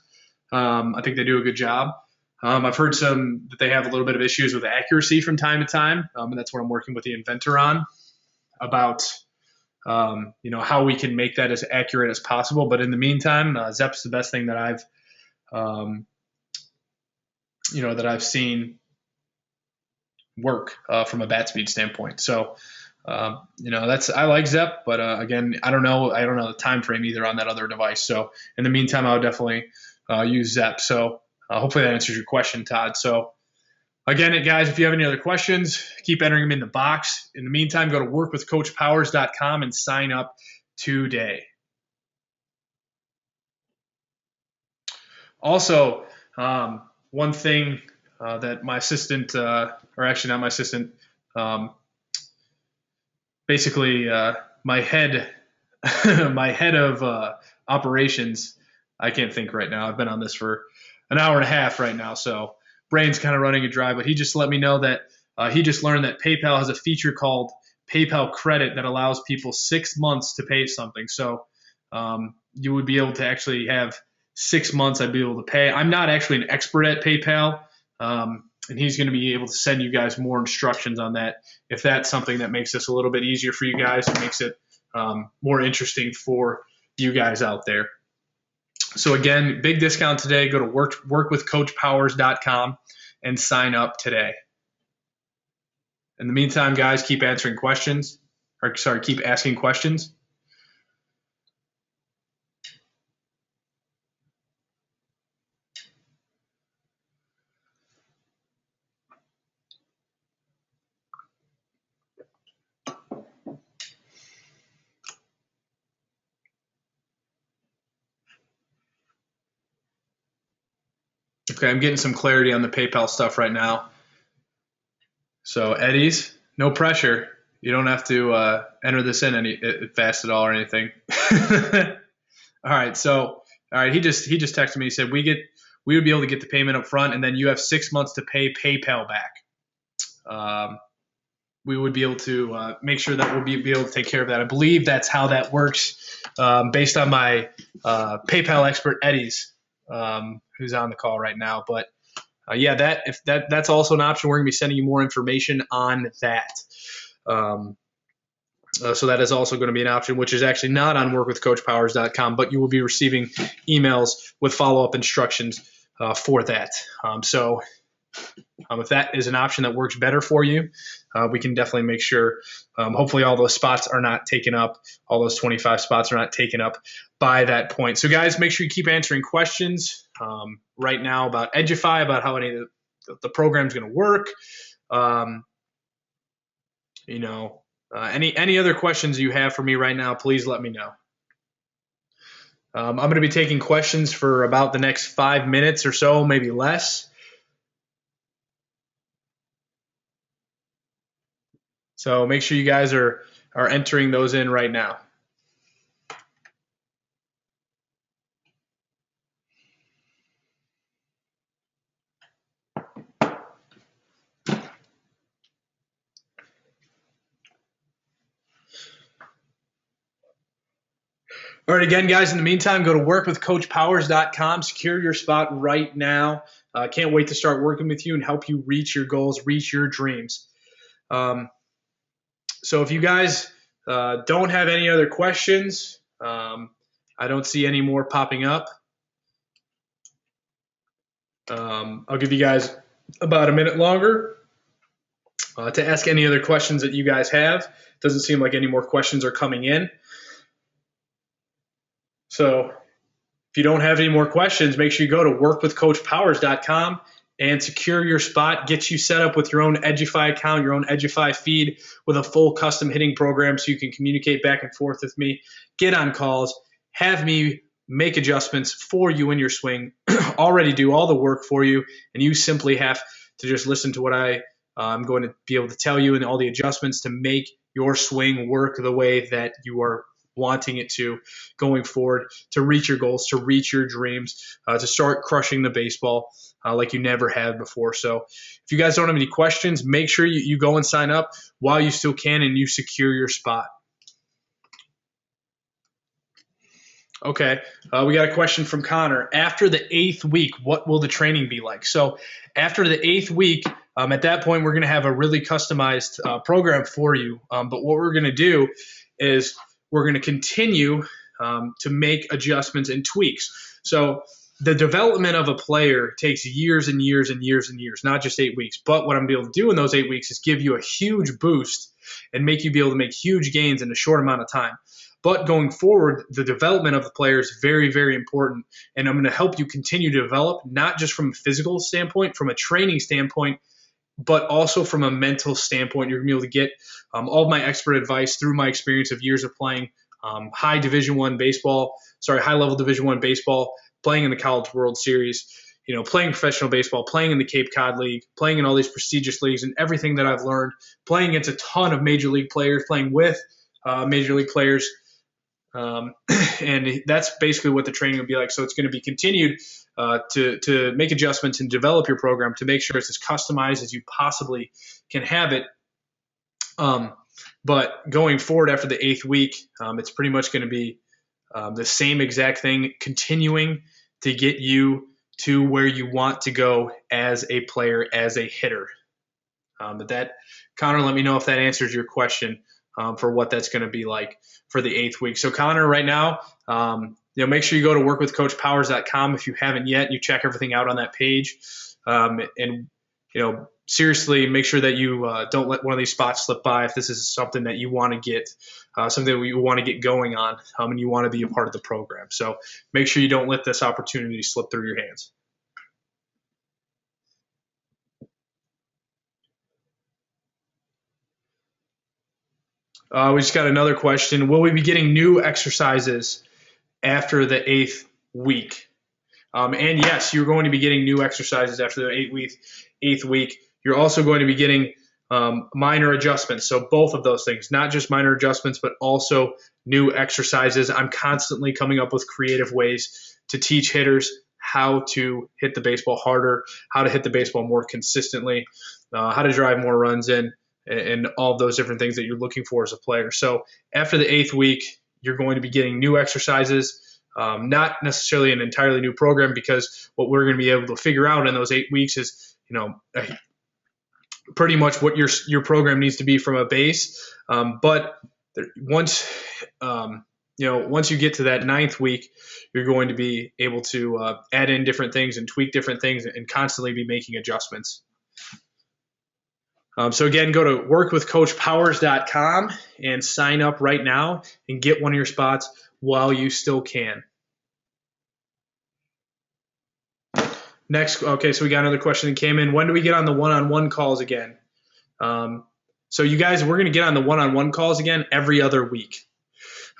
I think they do a good job. I've heard that they have a little bit of issues with accuracy from time to time, and that's what I'm working with the inventor on about how we can make that as accurate as possible. But in the meantime, Zep's the best thing that I've seen work from a bat speed standpoint. So, I like Zep, but again, I don't know the time frame either on that other device. So in the meantime, I would definitely use Zep. So hopefully that answers your question, Todd. So again, guys, if you have any other questions, keep entering them in the box. In the meantime, go to workwithcoachpowers.com and sign up today. Also, one thing that my assistant, or actually not my assistant, basically my head of operations, I can't think right now. I've been on this for an hour and a half right now, so brain's kind of running a dry, but he just let me know that he just learned that PayPal has a feature called PayPal Credit that allows people 6 months to pay something. So you would be able to actually have 6 months I'd be able to pay. I'm not actually an expert at PayPal, and he's going to be able to send you guys more instructions on that if that's something that makes this a little bit easier for you guys and makes it more interesting for you guys out there. So again, big discount today. Go to workwithcoachpowers.com and sign up today. In the meantime, guys, keep asking questions. Okay, I'm getting some clarity on the PayPal stuff right now. So Eddie's, no pressure. You don't have to enter this in any fast at all or anything. All right. So he just texted me. He said we would be able to get the payment up front, and then you have 6 months to pay PayPal back. We would be able to make sure that we'll be able to take care of that. I believe that's how that works, based on my PayPal expert Eddie's, who's on the call right now. But yeah, that's also an option. We're gonna be sending you more information on that. So that is also going to be an option, which is actually not on workwithcoachpowers.com, but you will be receiving emails with follow-up instructions for that. So if that is an option that works better for you, we can definitely make sure, hopefully all those spots are not taken up, all those 25 spots are not taken up by that point. So guys, make sure you keep answering questions right now about Edufy, about how any of the program's going to work. Any other questions you have for me right now, please let me know. I'm going to be taking questions for about the next 5 minutes or so, maybe less. So make sure you guys are entering those in right now. All right, again, guys, in the meantime, go to workwithcoachpowers.com. Secure your spot right now. Can't wait to start working with you and help you reach your goals, reach your dreams. So if you guys don't have any other questions, I don't see any more popping up. I'll give you guys about a minute longer to ask any other questions that you guys have. Doesn't seem like any more questions are coming in. So if you don't have any more questions, make sure you go to workwithcoachpowers.com and secure your spot. Get you set up with your own Edufy account, your own Edufy feed with a full custom hitting program so you can communicate back and forth with me, get on calls, have me make adjustments for you in your swing, already do all the work for you, and you simply have to just listen to what I'm going to be able to tell you and all the adjustments to make your swing work the way that you are wanting it to going forward, to reach your goals, to reach your dreams, to start crushing the baseball like you never have before. So if you guys don't have any questions, make sure you go and sign up while you still can and you secure your spot. Okay, we got a question from Connor. After the 8th week, what will the training be like? So after the 8th week, at that point, we're going to have a really customized program for you. But what we're going to do is we're going to continue to make adjustments and tweaks. So the development of a player takes years and years and years and years, not just 8 weeks. But what I'm going to be able to do in those 8 weeks is give you a huge boost and make you be able to make huge gains in a short amount of time. But going forward, the development of the player is very, very important. And I'm going to help you continue to develop, not just from a physical standpoint, from a training standpoint, but also from a mental standpoint. You're going to be able to get all of my expert advice through my experience of years of playing high level Division I baseball, playing in the College World Series, playing professional baseball, playing in the Cape Cod League, playing in all these prestigious leagues, and everything that I've learned, playing against a ton of major league players, playing with major league players. And that's basically what the training will be like. So it's going to be continued to make adjustments and develop your program to make sure it's as customized as you possibly can have it. But going forward after the 8th week, it's pretty much going to be the same exact thing, continuing to get you to where you want to go as a player, as a hitter. But that, Connor, let me know if that answers your question for what that's going to be like for the 8th week. So Connor, right now, make sure you go to workwithcoachpowers.com if you haven't yet. You check everything out on that page, and seriously, make sure that you don't let one of these spots slip by if this is something that you want to get, something that you want to get going on, and you want to be a part of the program. So make sure you don't let this opportunity slip through your hands. We just got another question. Will we be getting new exercises after the 8th week? And yes, you're going to be getting new exercises after the eighth week. You're also going to be getting minor adjustments. So both of those things, not just minor adjustments, but also new exercises. I'm constantly coming up with creative ways to teach hitters how to hit the baseball harder, how to hit the baseball more consistently, how to drive more runs in, and all of those different things that you're looking for as a player. So after the 8th week, you're going to be getting new exercises, not necessarily an entirely new program, because what we're going to be able to figure out in those 8 weeks is, pretty much what your program needs to be from a base. But once once you get to that 9th week, you're going to be able to add in different things and tweak different things and constantly be making adjustments. So again, go to workwithcoachpowers.com and sign up right now and get one of your spots while you still can. Next, okay, so we got another question that came in. When do we get on the one-on-one calls again? So you guys, we're going to get on the one-on-one calls again every other week.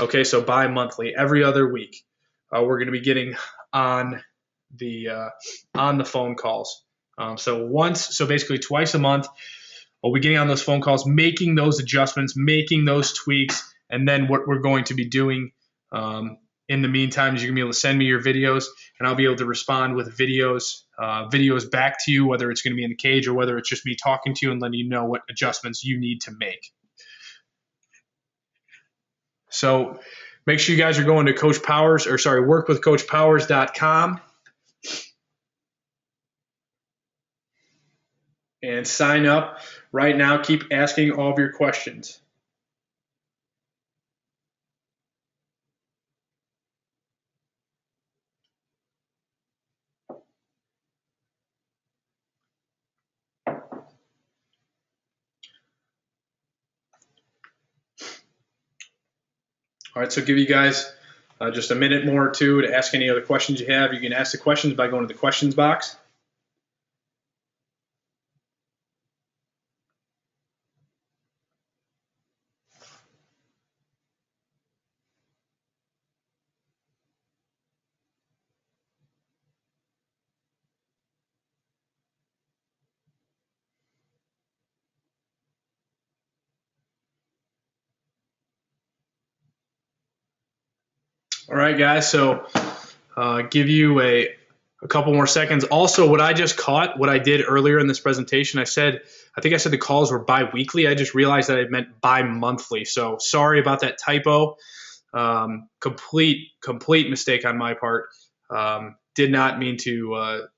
Okay, so bi-monthly, every other week. We're going to be getting on the phone calls. So basically twice a month, we'll be getting on those phone calls, making those adjustments, making those tweaks, and then what we're going to be doing in the meantime is you're going to be able to send me your videos, and I'll be able to respond with videos back to you, whether it's going to be in the cage or whether it's just me talking to you and letting you know what adjustments you need to make. So make sure you guys are going to workwithcoachpowers.com and sign up right now. Keep asking all of your questions. All right, so give you guys just a minute more or two to ask any other questions you have. You can ask the questions by going to the questions box. All right, guys, so give you a couple more seconds. Also, what I just caught, what I did earlier in this presentation, I think I said the calls were bi-weekly. I just realized that I meant bi-monthly. So sorry about that typo. Complete mistake on my part. Did not mean to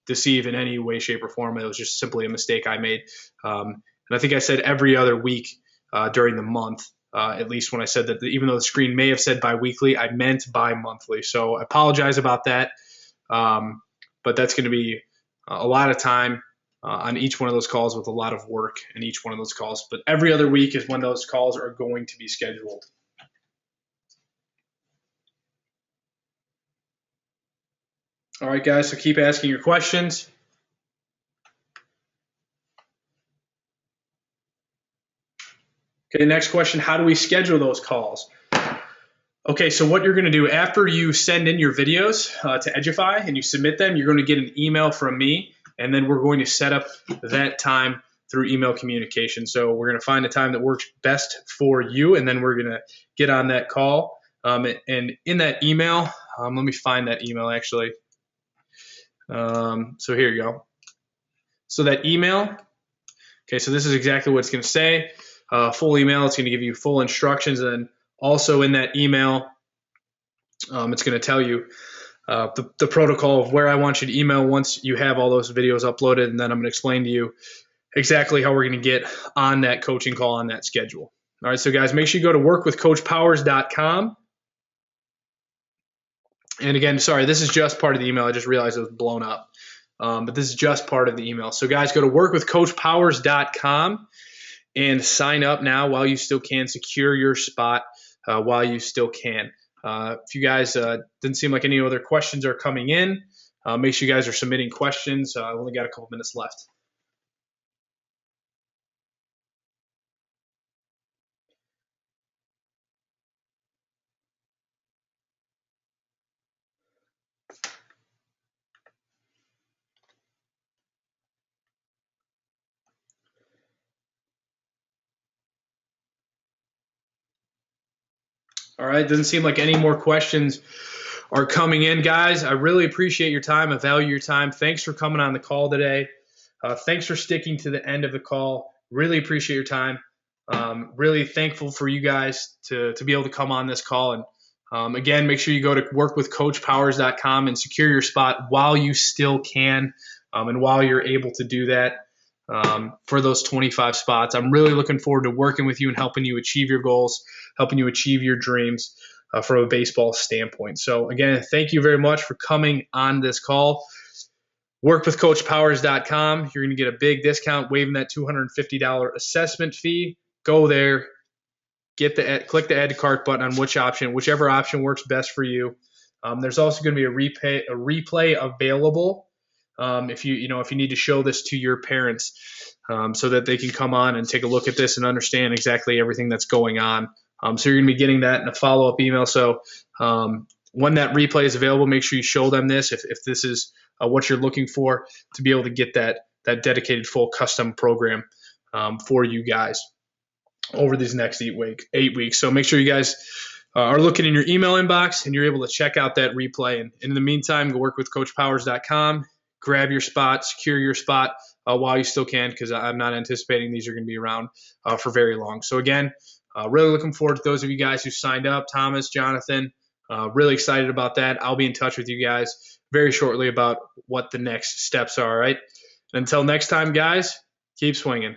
deceive in any way, shape, or form. It was just simply a mistake I made. And I think I said every other week during the month. At least when I said that, even though the screen may have said bi-weekly, I meant bi-monthly. So I apologize about that. But that's going to be a lot of time on each one of those calls with a lot of work in each one of those calls. But every other week is when those calls are going to be scheduled. All right, guys, so keep asking your questions. Okay, next question, how do we schedule those calls? Okay, so what you're going to do after you send in your videos to Edgify and you submit them, you're going to get an email from me, and then we're going to set up that time through email communication. So we're going to find a time that works best for you, and then we're going to get on that call. And in that email, let me find that email actually. So here you go. So that email, okay, so this is exactly what it's going to say. Full email, it's going to give you full instructions, and then also in that email, it's going to tell you the protocol of where I want you to email once you have all those videos uploaded, and then I'm going to explain to you exactly how we're going to get on that coaching call on that schedule. All right, so guys, make sure you go to workwithcoachpowers.com. And again, sorry, this is just part of the email. I just realized it was blown up, but this is just part of the email. So guys, go to workwithcoachpowers.com. and sign up now while you still can. Secure your spot while you still can. If you guys didn't seem like any other questions are coming in, make sure you guys are submitting questions. I've only got a couple minutes left. All right. Doesn't seem like any more questions are coming in, guys. I really appreciate your time. I value your time. Thanks for coming on the call today. Thanks for sticking to the end of the call. Really appreciate your time. Really thankful for you guys to be able to come on this call. And again, make sure you go to workwithcoachpowers.com and secure your spot while you still can, and while you're able to do that, for those 25 spots. I'm really looking forward to working with you and helping you achieve your goals, helping you achieve your dreams from a baseball standpoint. So again, thank you very much for coming on this call. Workwithcoachpowers.com. You're going to get a big discount, waiving that $250 assessment fee. Go there, click the add to cart button on whichever option works best for you. There's also going to be a replay available if you need to show this to your parents, so that they can come on and take a look at this and understand exactly everything that's going on. So you're going to be getting that in a follow-up email. So when that replay is available, make sure you show them this if this is what you're looking for, to be able to get that dedicated full custom program for you guys over these next 8 weeks. So make sure you guys are looking in your email inbox and you're able to check out that replay. And in the meantime, go workwithcoachpowers.com, grab your spot, secure your spot while you still can, because I'm not anticipating these are going to be around for very long. So again, really looking forward to those of you guys who signed up, Thomas, Jonathan. Really excited about that. I'll be in touch with you guys very shortly about what the next steps are. All right. Until next time, guys, keep swinging.